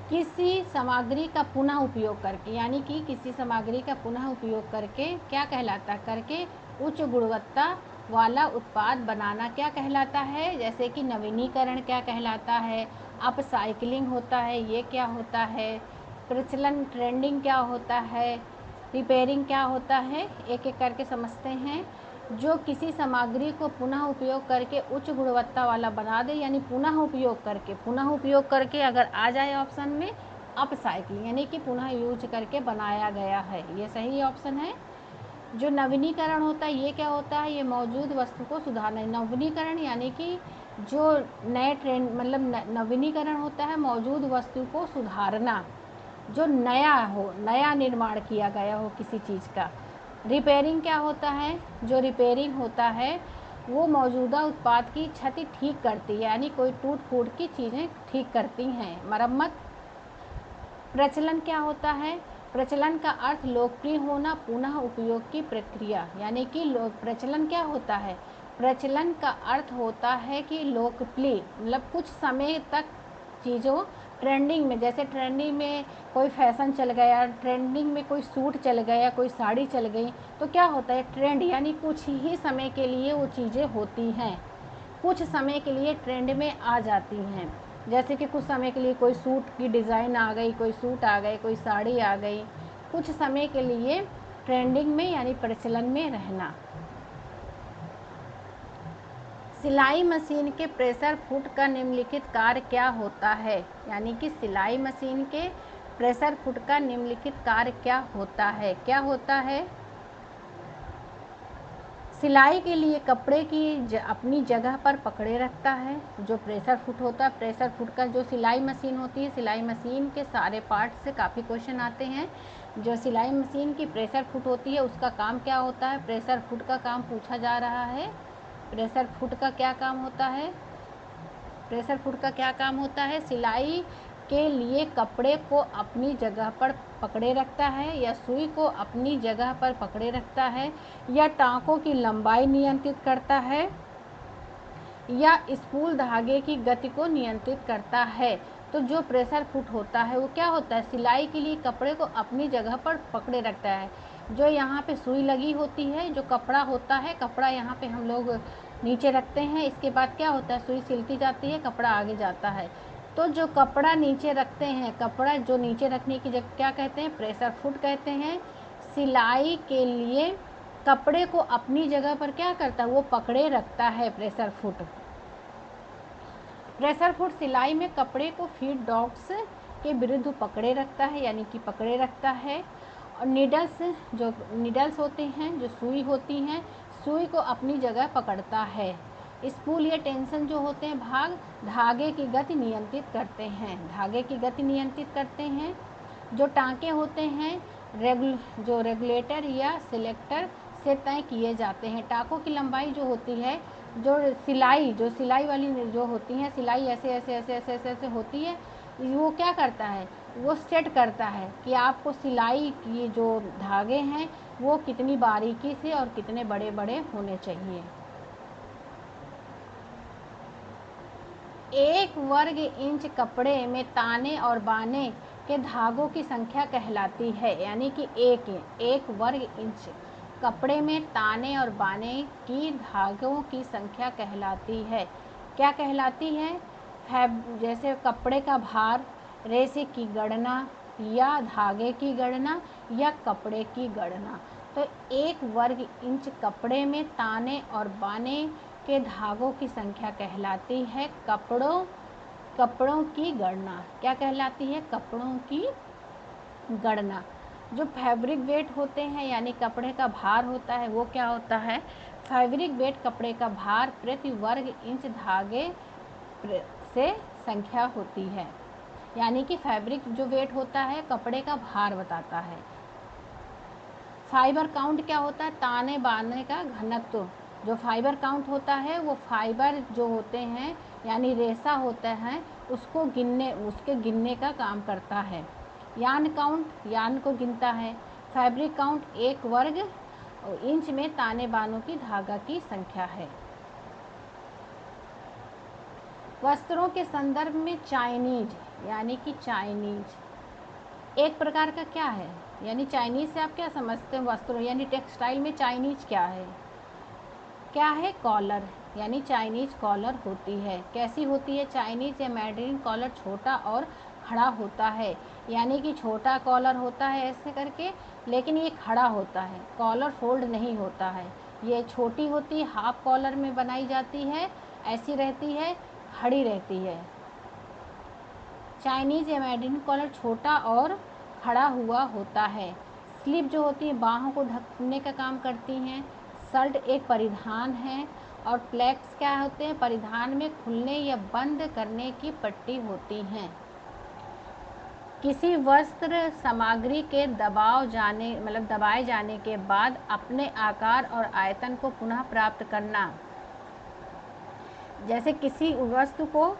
किसी सामग्री का पुनः उपयोग करके, यानी कि किसी सामग्री का पुनः उपयोग करके क्या कहलाता, करके उच्च गुणवत्ता वाला उत्पाद बनाना क्या कहलाता है। जैसे कि नवीनीकरण क्या कहलाता है, अपसाइक्लिंग होता है, ये क्या होता है, प्रचलन ट्रेंडिंग क्या होता है, रिपेयरिंग क्या होता है, एक एक करके समझते हैं। जो किसी सामग्री को पुनः उपयोग करके उच्च गुणवत्ता वाला बना दे, यानी पुनः उपयोग करके, पुनः उपयोग करके अगर आ जाए ऑप्शन में अपसाइक्लिंग, यानी कि पुनः यूज करके बनाया गया है, ये सही ऑप्शन है। जो नवीनीकरण होता है ये क्या होता है, ये मौजूद वस्तु को सुधारना। नवीनीकरण यानी कि जो नए ट्रेंड, मतलब नवीनीकरण होता है मौजूद वस्तु को सुधारना, जो नया हो, नया निर्माण किया गया हो किसी चीज़ का। रिपेयरिंग क्या होता है, जो रिपेयरिंग होता है वो मौजूदा उत्पाद की क्षति ठीक करती है, यानी कोई टूट फूट की चीज़ें ठीक करती हैं, मरम्मत। प्रचलन क्या होता है, प्रचलन का अर्थ लोकप्रिय होना, पुनः उपयोग की प्रक्रिया, यानी कि प्रचलन क्या होता है, प्रचलन का अर्थ होता है कि लोकप्रिय, मतलब कुछ समय तक चीज़ों ट्रेंडिंग में, जैसे ट्रेंडिंग में कोई फैशन चल गया, ट्रेंडिंग में कोई सूट चल गया, कोई साड़ी चल गई, तो क्या होता है ट्रेंड, यानी कुछ ही समय के लिए वो चीज़ें होती हैं, कुछ समय के लिए ट्रेंड में आ जाती हैं। जैसे कि कुछ समय के लिए कोई सूट की डिज़ाइन आ गई, कोई सूट आ गए, कोई साड़ी आ गई, कुछ समय के लिए ट्रेंडिंग में यानी प्रचलन में रहना। सिलाई मशीन के प्रेशर फुट का निम्नलिखित कार्य क्या होता है, यानी कि सिलाई मशीन के प्रेशर फुट का निम्नलिखित कार्य क्या होता है, क्या होता है। सिलाई के लिए कपड़े की अपनी जगह पर पकड़े रखता है। जो प्रेशर फुट होता है, प्रेशर फुट का जो सिलाई मशीन होती है, सिलाई मशीन के सारे पार्ट से काफ़ी क्वेश्चन आते हैं। जो सिलाई मशीन की प्रेशर फुट होती है उसका काम क्या होता है, प्रेशर फुट का काम पूछा जा रहा है। प्रेशर फुट का क्या काम होता है, प्रेशर फुट का क्या काम होता है, सिलाई के लिए कपड़े को अपनी जगह पर पकड़े रखता है, या सुई को अपनी जगह पर पकड़े रखता है, या टाँकों की लंबाई नियंत्रित करता है, या स्पूल धागे की गति को नियंत्रित करता है। तो जो प्रेशर फुट होता है वो क्या होता है, सिलाई के लिए कपड़े को अपनी जगह पर पकड़े रखता है। जो यहाँ पे सुई लगी होती है, जो कपड़ा होता है, कपड़ा यहाँ पे हम लोग नीचे रखते हैं, इसके बाद क्या होता है, सुई सिलती जाती है, कपड़ा आगे जाता है। तो जो कपड़ा नीचे रखते हैं, कपड़ा जो नीचे रखने की जगह क्या कहते हैं, प्रेशर फुट कहते हैं। सिलाई के लिए कपड़े को अपनी जगह पर क्या करता है, वो पकड़े रखता है प्रेशर फुट। प्रेशर फुट सिलाई में कपड़े को फीड डॉग्स के विरुद्ध पकड़े रखता है, यानी कि पकड़े रखता है। और नीडल्स, जो नीडल्स होते हैं, जो सुई होती हैं, सुई को अपनी जगह पकड़ता है। स्पूल या टेंशन जो होते हैं भाग, धागे की गति नियंत्रित करते हैं, धागे की गति नियंत्रित करते हैं। जो टाँके होते हैं जो रेगुलेटर या सिलेक्टर से तय किए जाते हैं। टाँकों की लंबाई जो होती है, जो सिलाई वाली जो होती है, सिलाई ऐसे ऐसे ऐसे ऐसे ऐसे ऐसे होती है, वो क्या करता है, वो सेट करता है कि आपको सिलाई की जो धागे हैं वो कितनी बारीकी से और कितने बड़े बड़े होने चाहिए। 1 वर्ग इंच कपड़े में ताने और बाने के धागों की संख्या कहलाती है, यानी कि 1 वर्ग इंच कपड़े में ताने और बाने की धागों की संख्या कहलाती है। क्या कहलाती है, जैसे कपड़े का भार, रेशे की गणना, या धागे की गणना, या कपड़े की गणना। तो 1 वर्ग इंच कपड़े में ताने और बाने के धागों की संख्या कहलाती है कपड़ों की गणना। क्या कहलाती है, कपड़ों की गणना। जो फैब्रिक वेट होते हैं, यानी कपड़े का भार होता है, वो क्या होता है, फैब्रिक वेट कपड़े का भार प्रति वर्ग इंच धागे से संख्या होती है, यानी कि फैब्रिक जो वेट होता है कपड़े का भार बताता है। फाइबर काउंट क्या होता है, ताने बाने का घनत्व। जो फाइबर काउंट होता है वो फाइबर जो होते हैं, यानी रेशा होता है, उसके गिनने का काम करता है। यार्न काउंट यार्न को गिनता है। फैब्रिक काउंट 1 वर्ग इंच में ताने बानों की धागा की संख्या है। वस्त्रों के संदर्भ में चाइनीज, यानी कि चाइनीज एक प्रकार का क्या है, यानी चाइनीज से आप क्या समझते हैं, वस्त्रों यानी टेक्सटाइल में चाइनीज क्या है, कॉलर, यानी चाइनीज कॉलर होती है। कैसी होती है चाइनीज या मैंड्रीन कॉलर, छोटा और खड़ा होता है, यानी कि छोटा कॉलर होता है ऐसे करके, लेकिन ये खड़ा होता है, कॉलर फोल्ड नहीं होता है। ये छोटी होती है, हाफ कॉलर में बनाई जाती है, ऐसी रहती है, खड़ी रहती है। चाइनीज या मैंड्रीन कॉलर छोटा और खड़ा हुआ होता है। स्लीव जो होती है बाहों को ढकने का काम करती हैं। शर्ट एक परिधान है, और प्लेट्स क्या होते हैं, परिधान में खुलने या बंद करने की पट्टी होती हैं। किसी वस्त्र सामग्री के दबाए जाने के बाद अपने आकार और आयतन को पुनः प्राप्त करना, जैसे किसी वस्तु को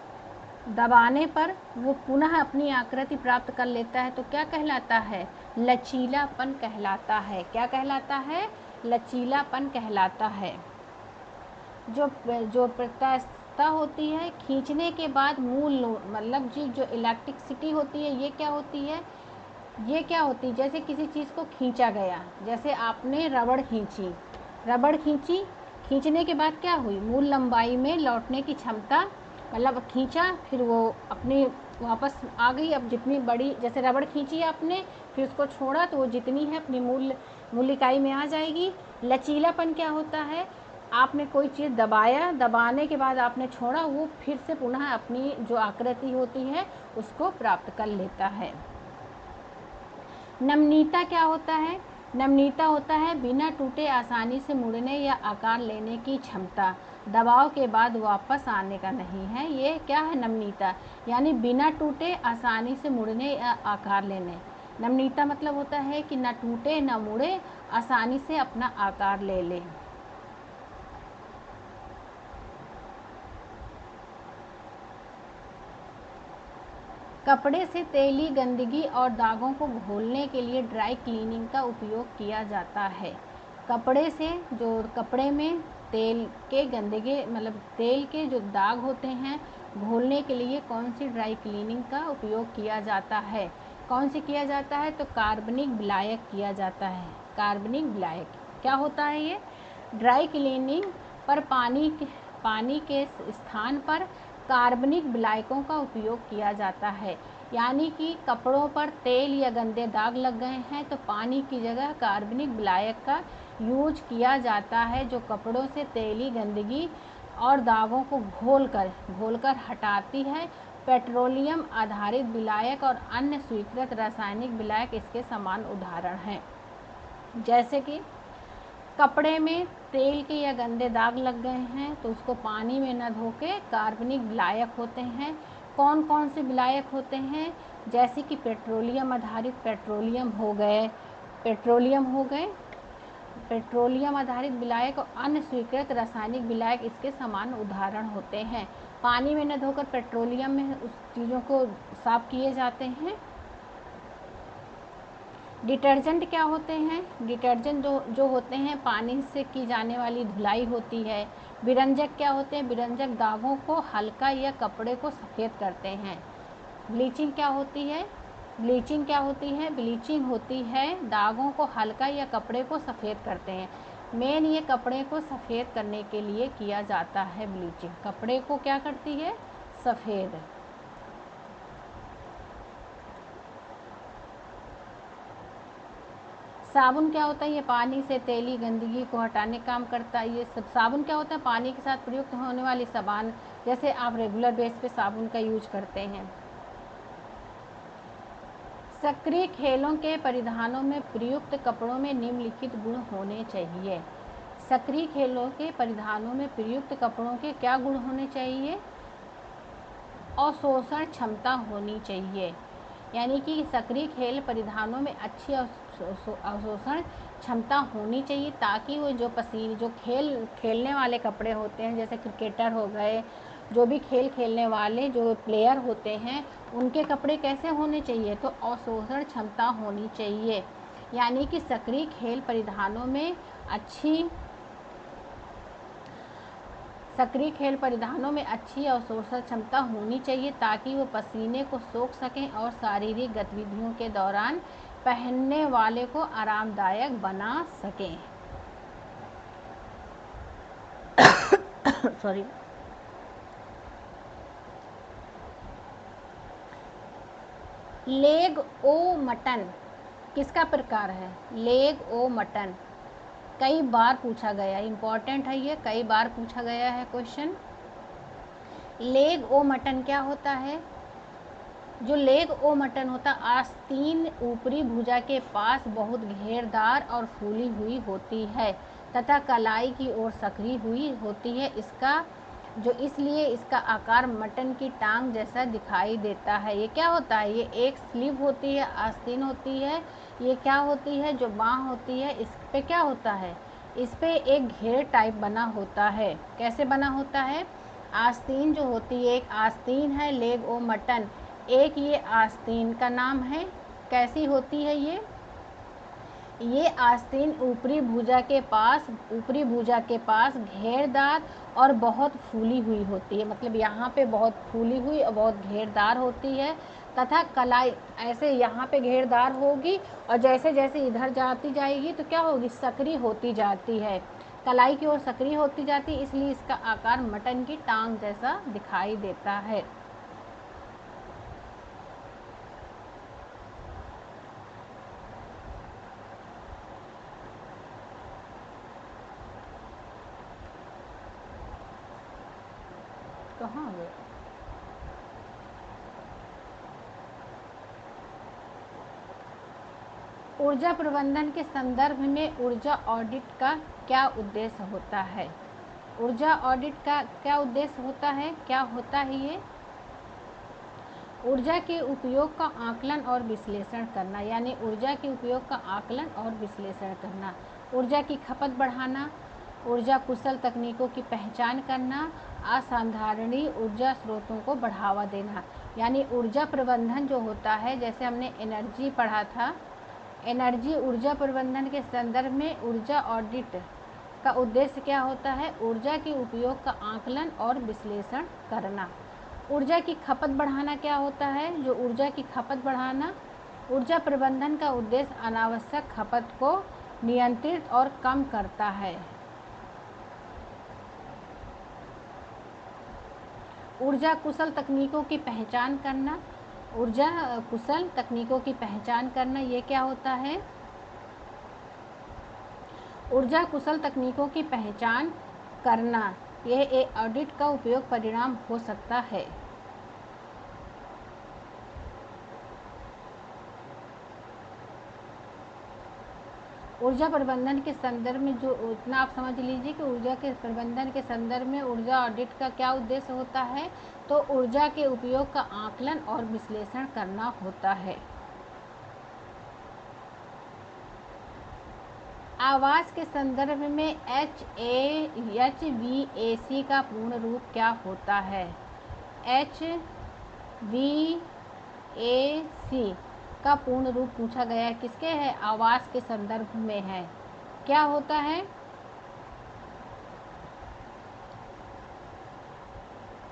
दबाने पर वो पुनः अपनी आकृति प्राप्त कर लेता है, तो क्या कहलाता है, लचीलापन कहलाता है। क्या कहलाता है, लचीलापन कहलाता है। जो प्रत्यास्थता होती है, खींचने के बाद मूल मतलब जो इलास्टिसिटी होती है, ये क्या होती है, जैसे किसी चीज़ को खींचा गया, जैसे आपने रबड़ खींची, खींचने के बाद क्या हुई, मूल लंबाई में लौटने की क्षमता, मतलब खींचा फिर वो अपनी वापस आ गई। अब जितनी बड़ी, जैसे रबड़ खींची आपने, फिर उसको छोड़ा तो वो जितनी है अपनी मूल इकाई में आ जाएगी। लचीलापन क्या होता है, आपने कोई चीज़ दबाने के बाद आपने छोड़ा, वो फिर से पुनः अपनी जो आकृति होती है उसको प्राप्त कर लेता है। नमनीयता क्या होता है, नमनीयता होता है बिना टूटे आसानी से मुड़ने या आकार लेने की क्षमता, दबाव के बाद वापस आने का नहीं है। ये क्या है नमनीयता, यानी बिना टूटे आसानी से मुड़ने या आकार लेने। नमनीयता मतलब होता है कि ना टूटे ना मुड़े, आसानी से अपना आकार ले ले। कपड़े से तेली गंदगी और दागों को घोलने के लिए ड्राई क्लीनिंग का उपयोग किया जाता है। कपड़े से जो कपड़े में तेल के गंदगी मतलब तेल के जो दाग होते हैं घोलने के लिए कौन सी ड्राई क्लीनिंग का उपयोग किया जाता है? कौन सी किया जाता है? तो कार्बनिक विलायक किया जाता है। कार्बनिक विलायक क्या होता है? ये ड्राई क्लीनिंग पर पानी के स्थान पर कार्बनिक विलायकों का उपयोग किया जाता है। यानी कि कपड़ों पर तेल या गंदे दाग लग गए हैं तो पानी की जगह कार्बनिक विलायक का यूज किया जाता है, जो कपड़ों से तेली गंदगी और दागों को घोलकर हटाती है। पेट्रोलियम आधारित विलायक और अन्य स्वीकृत रासायनिक विलायक इसके समान उदाहरण हैं। जैसे कि कपड़े में तेल के या गंदे दाग लग गए हैं तो उसको पानी में न धो के कार्बनिक विलायक होते हैं। कौन कौन से विलायक होते हैं? जैसे कि पेट्रोलियम आधारित पेट्रोलियम आधारित विलायक और अन्य स्वीकृत रासायनिक विलायक इसके समान उदाहरण होते हैं। पानी में न धोकर पेट्रोलियम में उस चीज़ों को साफ किए जाते हैं। डिटर्जेंट क्या होते हैं? डिटर्जेंट जो होते हैं पानी से की जाने वाली धुलाई होती है। विरंजक क्या होते हैं? विरंजक दागों को हल्का या कपड़े को सफ़ेद करते हैं। ब्लीचिंग क्या होती है? ब्लीचिंग होती है दागों को हल्का या कपड़े को सफ़ेद करते हैं। मेन ये कपड़े को सफ़ेद करने के लिए किया जाता है। ब्लीचिंग कपड़े को क्या करती है? सफ़ेद। साबुन क्या होता है? ये पानी से तेली गंदगी को हटाने का काम करता है। ये सब साबुन क्या होता है? पानी के साथ प्रयुक्त होने वाली साबुन, जैसे आप रेगुलर बेस पे साबुन का यूज करते हैं। सक्रिय खेलों के परिधानों में प्रयुक्त कपड़ों में निम्नलिखित गुण होने चाहिए। सक्रिय खेलों के परिधानों में प्रयुक्त कपड़ों के क्या गुण होने चाहिए? अवशोषण क्षमता होनी चाहिए। यानी कि सक्रिय खेल परिधानों में अच्छी अवशोषण क्षमता होनी चाहिए, ताकि वो जो खेलने वाले कपड़े होते हैं, जैसे क्रिकेटर हो गए, जो भी खेल खेलने वाले जो प्लेयर होते हैं, उनके कपड़े कैसे होने चाहिए? तो अवशोषण क्षमता होनी चाहिए। यानी कि सक्रिय खेल परिधानों में अच्छी अवशोषण क्षमता होनी चाहिए, ताकि वो पसीने को सोख सकें और शारीरिक गतिविधियों के दौरान पहनने वाले को आरामदायक बना सकें। सॉरी। लेग ओ मटन किसका प्रकार है? लेग ओ मटन कई बार पूछा गया, इम्पॉर्टेंट है ये, कई बार पूछा गया है क्वेश्चन। लेग ओ मटन क्या होता है? जो लेग ओ मटन होता, आस्तीन ऊपरी भुजा के पास बहुत घेरदार और फूली हुई होती है तथा कलाई की ओर सक्रिय हुई होती है। इसलिए इसका आकार मटन की टांग जैसा दिखाई देता है। ये क्या होता है? ये एक स्लीव होती है, आस्तीन होती है। ये क्या होती है? जो बाँह होती है, इस पे क्या होता है? इस पे एक घेर टाइप बना होता है। कैसे बना होता है? आस्तीन जो होती है, एक आस्तीन है लेग ओ मटन, एक ये आस्तीन का नाम है। कैसी होती है ये आस्तीन ऊपरी भुजा के पास घेरदार और बहुत फूली हुई होती है। मतलब यहाँ पे बहुत फूली हुई और बहुत घेरदार होती है, तथा कलाई ऐसे यहाँ पे घेरदार होगी और जैसे जैसे इधर जाती जाएगी तो क्या होगी? सक्रिय होती जाती है, कलाई की ओर सक्रिय होती जाती है, इसलिए इसका आकार मटन की टांग जैसा दिखाई देता है। कहाँ गए? ऊर्जा प्रबंधन के संदर्भ में ऊर्जा ऑडिट का क्या उद्देश्य होता है? ऊर्जा ऑडिट का क्या उद्देश्य होता है? क्या होता है ये? ऊर्जा के उपयोग का आकलन और विश्लेषण करना, यानी ऊर्जा के उपयोग का आकलन और विश्लेषण करना। ऊर्जा की खपत बढ़ाना, ऊर्जा कुशल तकनीकों की पहचान करना, असाधारणीय ऊर्जा स्रोतों को बढ़ावा देना। यानी ऊर्जा प्रबंधन जो होता है, जैसे हमने एनर्जी पढ़ा था, एनर्जी ऊर्जा प्रबंधन के संदर्भ में ऊर्जा ऑडिट का उद्देश्य क्या होता है? ऊर्जा के उपयोग का आकलन और विश्लेषण करना। ऊर्जा की खपत बढ़ाना क्या होता है? जो ऊर्जा की खपत बढ़ाना, ऊर्जा प्रबंधन का उद्देश्य अनावश्यक खपत को नियंत्रित और कम करता है। ऊर्जा कुशल तकनीकों की पहचान करना, ऊर्जा कुशल तकनीकों की पहचान करना, ये क्या होता है? ऊर्जा कुशल तकनीकों की पहचान करना, यह एक ऑडिट का उपयोग परिणाम हो सकता है। ऊर्जा प्रबंधन के संदर्भ में जो उतना आप समझ लीजिए कि ऊर्जा के प्रबंधन के संदर्भ में ऊर्जा ऑडिट का क्या उद्देश्य होता है? तो ऊर्जा के उपयोग का आकलन और विश्लेषण करना होता है। आवास के संदर्भ में HVAC का पूर्ण रूप क्या होता है? HVAC का पूर्ण रूप पूछा गया है, किसके है? आवास के संदर्भ में है। क्या होता है?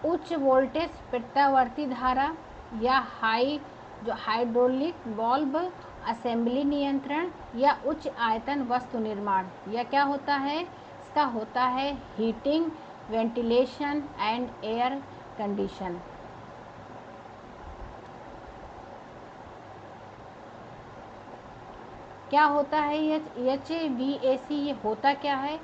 उच्च वोल्टेज प्रत्यावर्ती धारा या हाइड्रोलिक वाल्व असेंबली नियंत्रण या उच्च आयतन वस्तु निर्माण, या क्या होता है? इसका होता है heating, ventilation and air condition. क्या होता है HVAC? ये होता क्या है?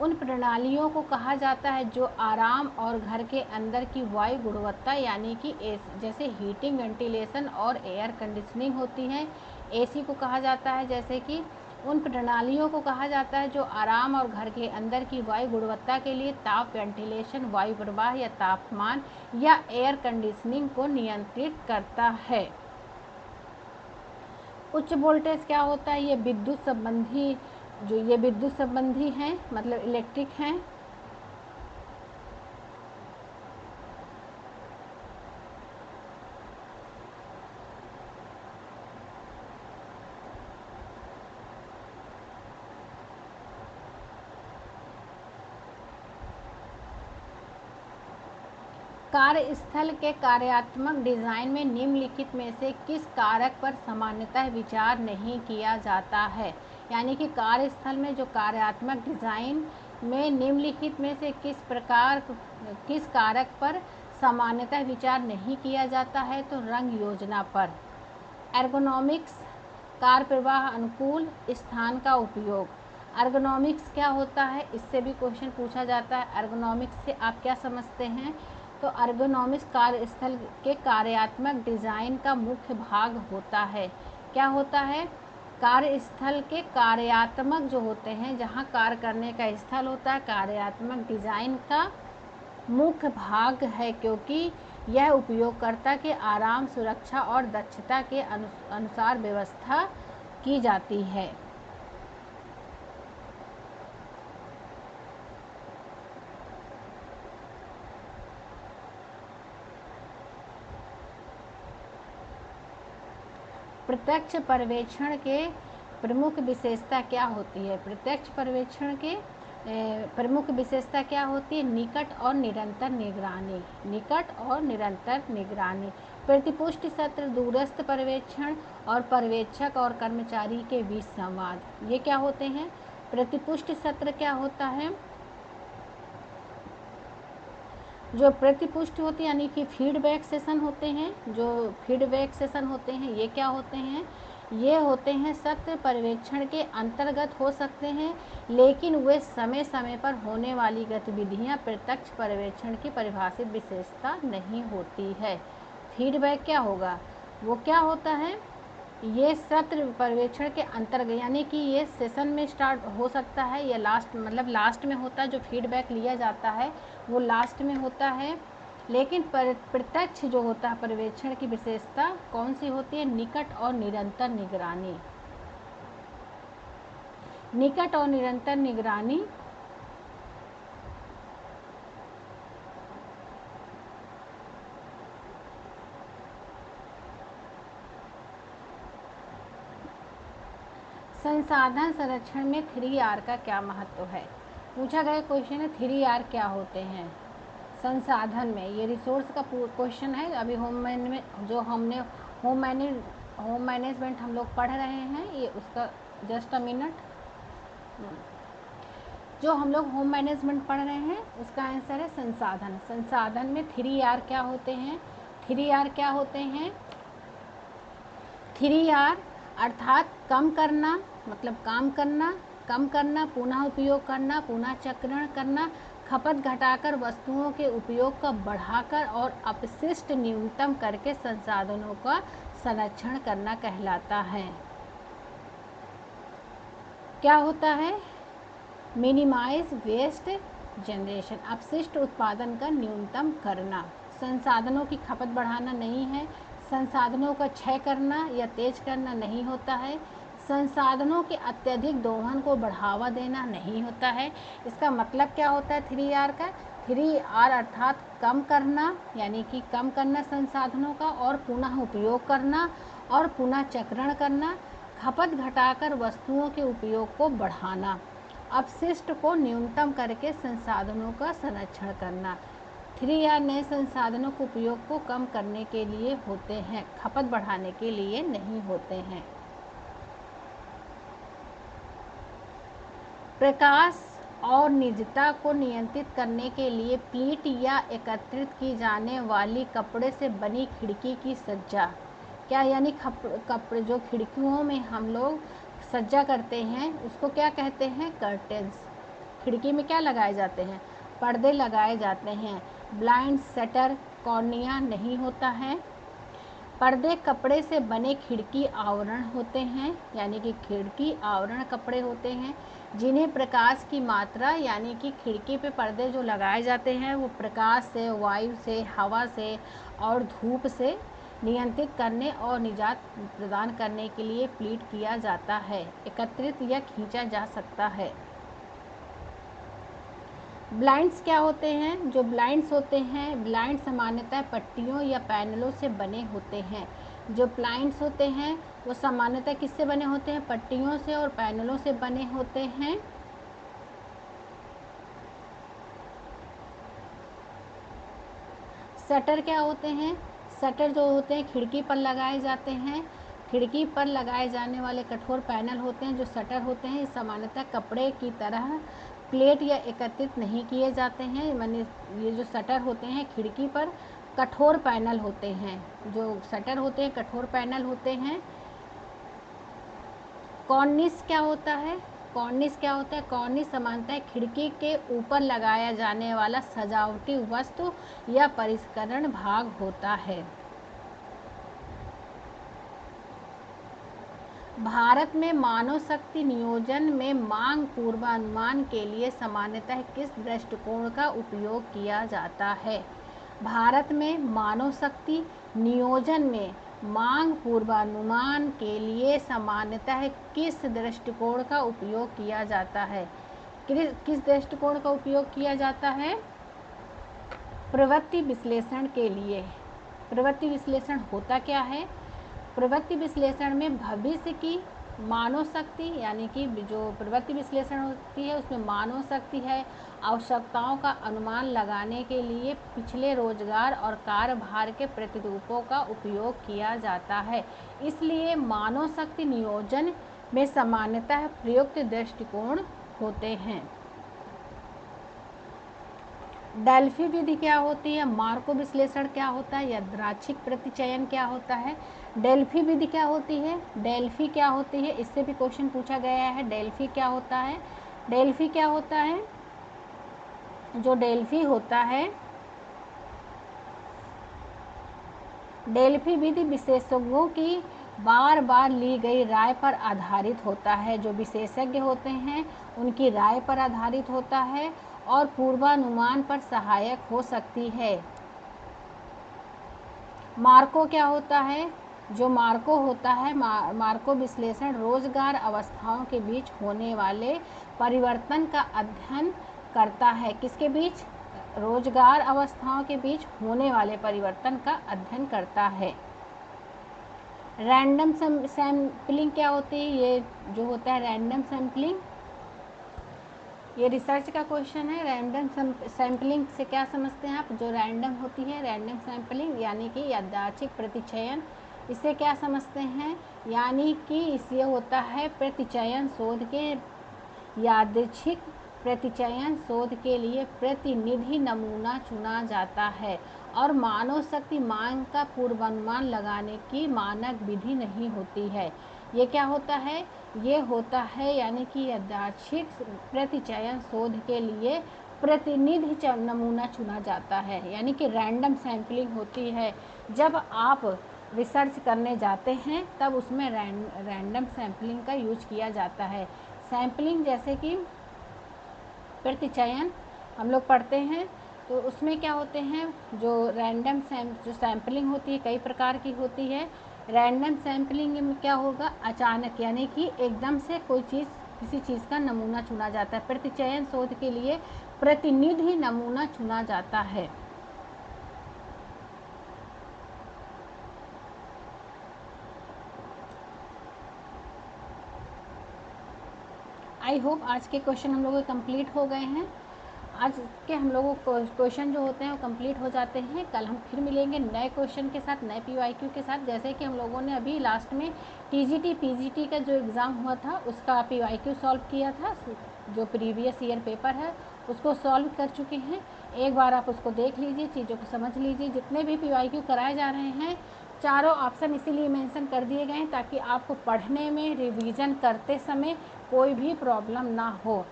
उन प्रणालियों को कहा जाता है जो आराम और घर के अंदर की वायु गुणवत्ता, यानी कि जैसे हीटिंग, वेंटिलेशन और एयर कंडीशनिंग होती है। AC को कहा जाता है, जैसे कि उन प्रणालियों को कहा जाता है जो आराम और घर के अंदर की वायु गुणवत्ता के लिए ताप, वेंटिलेशन, वायु प्रवाह या तापमान या एयर कंडीशनिंग को नियंत्रित करता है। उच्च वोल्टेज क्या होता है? ये विद्युत संबंधी हैं, मतलब इलेक्ट्रिक हैं। कार्यस्थल के कार्यात्मक डिजाइन में निम्नलिखित में से किस कारक पर सामान्यतः विचार नहीं किया जाता है? यानी कि कार्यस्थल में जो कार्यात्मक डिजाइन में निम्नलिखित में से किस कारक पर सामान्यतः विचार नहीं किया जाता है? तो रंग योजना पर। एर्गोनॉमिक्स, कार्य प्रवाह अनुकूल स्थान का उपयोग। एर्गोनॉमिक्स क्या होता है? इससे भी क्वेश्चन पूछा जाता है। एर्गोनॉमिक्स से आप क्या समझते हैं? तो एर्गोनॉमिक्स कार्यस्थल के कार्यात्मक डिजाइन का मुख्य भाग होता है। क्या होता है? कार्यस्थल के कार्यात्मक जो होते हैं, जहाँ कार्य करने का स्थल होता है, कार्यात्मक डिजाइन का मुख्य भाग है, क्योंकि यह उपयोगकर्ता के आराम, सुरक्षा और दक्षता के अनुसार व्यवस्था की जाती है। प्रत्यक्ष पर्यवेक्षण के प्रमुख विशेषता क्या होती है? प्रत्यक्ष पर्यवेक्षण के प्रमुख विशेषता क्या होती है? निकट और निरंतर निगरानी। निकट और निरंतर निगरानी। प्रतिपुष्टि सत्र, दूरस्थ पर्यवेक्षण और पर्यवेक्षक और कर्मचारी के बीच संवाद, ये क्या होते हैं? प्रतिपुष्टि सत्र क्या होता है? जो प्रतिपुष्टि होती है, यानी कि फीडबैक सेशन होते हैं, जो फीडबैक सेशन होते हैं, ये क्या होते हैं? ये होते हैं सत्य पर्यवेक्षण के अंतर्गत हो सकते हैं, लेकिन वे समय समय पर होने वाली गतिविधियां प्रत्यक्ष पर्यवेक्षण की परिभाषित विशेषता नहीं होती है। फीडबैक क्या होगा? वो क्या होता है? ये सत्र पर्यवेक्षण के अंतर्गत, यानी कि ये सेशन में स्टार्ट हो सकता है या लास्ट, मतलब लास्ट में होता है। जो फीडबैक लिया जाता है वो लास्ट में होता है। लेकिन प्रत्यक्ष जो होता है पर्यवेक्षण की विशेषता कौन सी होती है? निकट और निरंतर निगरानी। निकट और निरंतर निगरानी संसाधन संरक्षण में 3R का क्या महत्व है? पूछा गया क्वेश्चन है 3R क्या होते हैं संसाधन में। ये रिसोर्स का क्वेश्चन है। अभी होम मैनेजमेंट हम लोग पढ़ रहे हैं, ये उसका जस्ट अ मिनट। जो हम लोग होम मैनेजमेंट पढ़ रहे हैं उसका आंसर है संसाधन। संसाधन में 3R क्या होते हैं? 3R क्या होते हैं? 3R अर्थात कम करना, मतलब काम करना, कम करना, पुनः उपयोग करना, पुनः चक्रण करना, खपत घटाकर वस्तुओं के उपयोग का बढ़ाकर और अपशिष्ट न्यूनतम करके संसाधनों का संरक्षण करना कहलाता है। क्या होता है? मिनिमाइज वेस्ट जनरेशन, अपशिष्ट उत्पादन का न्यूनतम करना। संसाधनों की खपत बढ़ाना नहीं है, संसाधनों का क्षय करना या तेज करना नहीं होता है, संसाधनों के अत्यधिक दोहन को बढ़ावा देना नहीं होता है। इसका मतलब क्या होता है 3R का? 3R अर्थात कम करना, यानी कि कम करना संसाधनों का, और पुनः उपयोग करना और पुनः चक्रण करना, खपत घटाकर वस्तुओं के उपयोग को बढ़ाना, अपशिष्ट को न्यूनतम करके संसाधनों का संरक्षण करना। 3R नए संसाधनों के उपयोग को कम करने के लिए होते हैं, खपत बढ़ाने के लिए नहीं होते हैं। प्रकाश और निजता को नियंत्रित करने के लिए प्लीट या एकत्रित की जाने वाली कपड़े से बनी खिड़की की सज्जा, क्या यानी कपड़े जो खिड़कियों में हम लोग सज्जा करते हैं उसको क्या कहते हैं? कर्टेंस। खिड़की में क्या लगाए जाते हैं? पर्दे लगाए जाते हैं। ब्लाइंड, शटर, कॉर्निया नहीं होता है। पर्दे कपड़े से बने खिड़की आवरण होते हैं, यानी कि खिड़की आवरण कपड़े होते हैं जिन्हें प्रकाश की मात्रा, यानी कि खिड़की पे पर्दे जो लगाए जाते हैं वो प्रकाश से, वायु से, हवा से और धूप से नियंत्रित करने और निजात प्रदान करने के लिए प्लीट किया जाता है, एकत्रित या खींचा जा सकता है। ब्लाइंड्स क्या होते हैं? जो ब्लाइंड्स होते हैं, ब्लाइंड सामान्यतः पट्टियों या पैनलों से बने होते हैं। जो ब्लाइंड्स होते हैं वो सामान्यतः किससे बने होते हैं? पट्टियों से और पैनलों से बने होते हैं। शटर क्या होते हैं? शटर जो होते हैं खिड़की पर लगाए जाते हैं। खिड़की पर लगाए जाने वाले कठोर पैनल होते हैं जो शटर होते हैं। सामान्यतः कपड़े की तरह प्लेट या एकत्रित नहीं किए जाते हैं। माने ये जो शटर होते हैं खिड़की पर कठोर पैनल होते हैं। जो शटर होते हैं कठोर पैनल होते हैं। कॉर्निस क्या होता है? कॉर्निस क्या होता है? कॉर्निस सामान्यतः खिड़की के ऊपर लगाया जाने वाला सजावटी वस्तु या परिष्करण भाग होता है। भारत में मानव शक्ति नियोजन में मांग पूर्वानुमान के लिए सामान्यतः किस दृष्टिकोण का उपयोग किया जाता है? भारत में मानव शक्ति नियोजन में मांग पूर्वानुमान के लिए सामान्यतः किस दृष्टिकोण का उपयोग किया जाता है? किस दृष्टिकोण का उपयोग किया जाता है? प्रवृत्ति विश्लेषण के लिए। प्रवृत्ति विश्लेषण होता क्या है? प्रवृत्ति विश्लेषण में भविष्य की मानव शक्ति, यानी कि जो प्रवृत्ति विश्लेषण होती है उसमें मानव शक्ति है, आवश्यकताओं का अनुमान लगाने के लिए पिछले रोजगार और कार्यभार के प्रतिरूपों का उपयोग किया जाता है। इसलिए मानव शक्ति नियोजन में सामान्यतः प्रयुक्त दृष्टिकोण होते हैं। डेल्फी विधि क्या होती है? मार्को विश्लेषण क्या होता है? यादृच्छिक प्रतिचयन क्या होता है? डेल्फी विधि क्या होती है? डेल्फी क्या होती है? इससे भी क्वेश्चन पूछा गया है। डेल्फी क्या होता है? डेल्फी क्या होता है? जो डेल्फी होता है, डेल्फी विधि विशेषज्ञों की बार बार ली गई राय पर आधारित होता है। जो विशेषज्ञ होते हैं उनकी राय पर आधारित होता है और पूर्वानुमान पर सहायक हो सकती है। मार्को क्या होता है? जो मार्को होता है, मार्को विश्लेषण रोजगार अवस्थाओं के बीच होने वाले परिवर्तन का अध्ययन करता है। किसके बीच? रोजगार अवस्थाओं के बीच होने वाले परिवर्तन का अध्ययन करता है। रैंडम सैम्पलिंग क्या होती है? ये जो होता है रैंडम सैम्पलिंग, ये रिसर्च का क्वेश्चन है। रैंडम सैम्पलिंग से क्या समझते हैं आप? जो रैंडम होती है रैंडम सैम्पलिंग यानी कि यादृच्छिक प्रतिचयन, इससे क्या समझते हैं? यानी कि इससे होता है प्रतिचयन शोध के यादृच्छिक प्रतिचयन शोध के लिए प्रतिनिधि नमूना चुना जाता है और मानव शक्ति मांग का पूर्वानुमान लगाने की मानक विधि नहीं होती है। ये क्या होता है? ये होता है यानी कि यादृच्छिक प्रतिचयन शोध के लिए प्रतिनिधि नमूना चुना जाता है, यानी कि रैंडम सैम्पलिंग होती है। जब आप रिसर्च करने जाते हैं तब उसमें रैंडम सैम्पलिंग का यूज किया जाता है। सैम्पलिंग जैसे कि प्रतिचयन हम लोग पढ़ते हैं तो उसमें क्या होते हैं, जो रैंडम जो सैम्पलिंग होती है कई प्रकार की होती है। रैंडम सैम्पलिंग में क्या होगा? अचानक यानी कि एकदम से कोई चीज़, किसी चीज़ का नमूना चुना जाता है। प्रतिचयन शोध के लिए प्रतिनिधि नमूना चुना जाता है। आई होप आज के क्वेश्चन हम लोगों के कंप्लीट हो गए हैं। आज के हम लोगों को क्वेश्चन जो होते हैं वो कंप्लीट हो जाते हैं। कल हम फिर मिलेंगे नए क्वेश्चन के साथ, नए PYQ के साथ। जैसे कि हम लोगों ने अभी लास्ट में TGT PGT का जो एग्ज़ाम हुआ था उसका PYQ सॉल्व किया था। जो प्रीवियस ईयर पेपर है उसको सॉल्व कर चुके हैं। एक बार आप उसको देख लीजिए, चीज़ों को समझ लीजिए। जितने भी PYQ कराए जा रहे हैं चारों ऑप्शन इसीलिए मेंशन कर दिए गए हैं ताकि आपको पढ़ने में रिवीजन करते समय कोई भी प्रॉब्लम ना हो।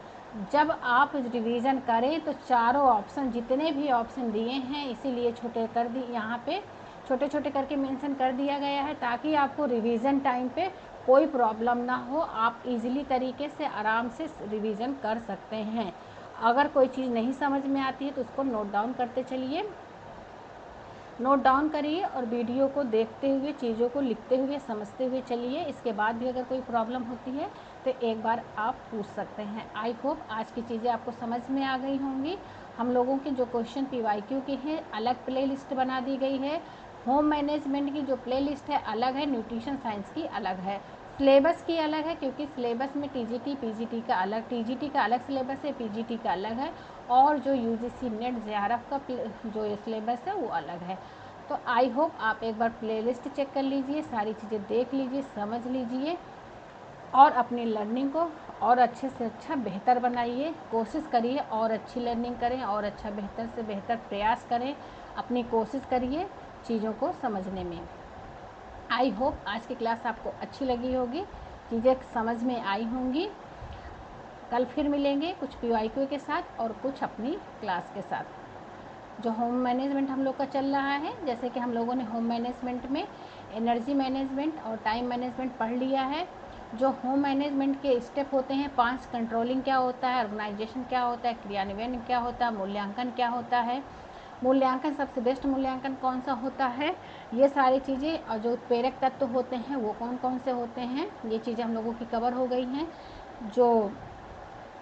जब आप रिवीजन करें तो चारों ऑप्शन, जितने भी ऑप्शन दिए हैं इसीलिए छोटे कर दी, यहाँ पे छोटे छोटे करके मेंशन कर दिया गया है ताकि आपको रिवीजन टाइम पे कोई प्रॉब्लम ना हो। आप इजीली तरीके से आराम से रिवीजन कर सकते हैं। अगर कोई चीज़ नहीं समझ में आती है तो उसको नोट डाउन करते चलिए, नोट डाउन करिए और वीडियो को देखते हुए, चीज़ों को लिखते हुए, समझते हुए चलिए। इसके बाद भी अगर कोई प्रॉब्लम होती है तो एक बार आप पूछ सकते हैं। आई होप आज की चीज़ें आपको समझ में आ गई होंगी। हम लोगों के जो क्वेश्चन PYQ के हैं अलग प्ले लिस्ट बना दी गई है। होम मैनेजमेंट की जो प्ले लिस्ट है अलग है, न्यूट्रिशन साइंस की अलग है, सिलेबस की अलग है क्योंकि सिलेबस में TGT PGT का अलग, TGT का अलग सिलेबस है, PGT का अलग है, और जो UGC नेट JRF का जो सिलेबस है वो अलग है। तो आई होप आप एक बार प्लेलिस्ट चेक कर लीजिए, सारी चीज़ें देख लीजिए, समझ लीजिए और अपनी लर्निंग को और अच्छे से अच्छा बेहतर बनाइए। कोशिश करिए और अच्छी लर्निंग करें और अच्छा बेहतर से बेहतर प्रयास करें। अपनी कोशिश करिए चीज़ों को समझने में। आई होप आज की क्लास आपको अच्छी लगी होगी, चीज़ें समझ में आई होंगी। कल फिर मिलेंगे कुछ PYQ के साथ और कुछ अपनी क्लास के साथ। जो होम मैनेजमेंट हम लोग का चल रहा है, जैसे कि हम लोगों ने होम मैनेजमेंट में एनर्जी मैनेजमेंट और टाइम मैनेजमेंट पढ़ लिया है। जो होम मैनेजमेंट के स्टेप होते हैं 5, कंट्रोलिंग क्या होता है, ऑर्गेनाइजेशन क्या होता है, क्रियान्वयन क्या होता है, मूल्यांकन क्या होता है, मूल्यांकन सबसे बेस्ट मूल्यांकन कौन सा होता है, ये सारी चीज़ें, और जो उत्प्रेरक तत्व होते हैं वो कौन कौन से होते हैं, ये चीज़ें हम लोगों की कवर हो गई हैं। जो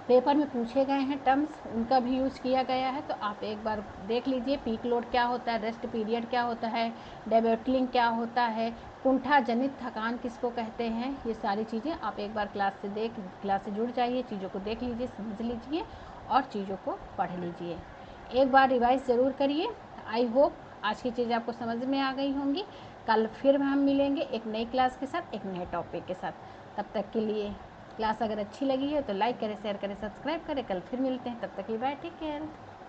पेपर में पूछे गए हैं टर्म्स उनका भी यूज़ किया गया है, तो आप एक बार देख लीजिए। पीक लोड क्या होता है, रेस्ट पीरियड क्या होता है, डेबेटलिंग क्या होता है, कुंठा जनित थकान किसको कहते हैं, ये सारी चीज़ें आप एक बार क्लास से जुड़ जाइए, चीज़ों को देख लीजिए, समझ लीजिए और चीज़ों को पढ़ लीजिए। एक बार रिवाइज ज़रूर करिए। आई होप आज की चीज़ें आपको समझ में आ गई होंगी। कल फिर हम मिलेंगे एक नई क्लास के साथ, एक नए टॉपिक के साथ। तब तक के लिए क्लास अगर अच्छी लगी है तो लाइक करें, शेयर करें, सब्सक्राइब करें। कल फिर मिलते हैं, तब तक के लिए बाय, टेक केयर।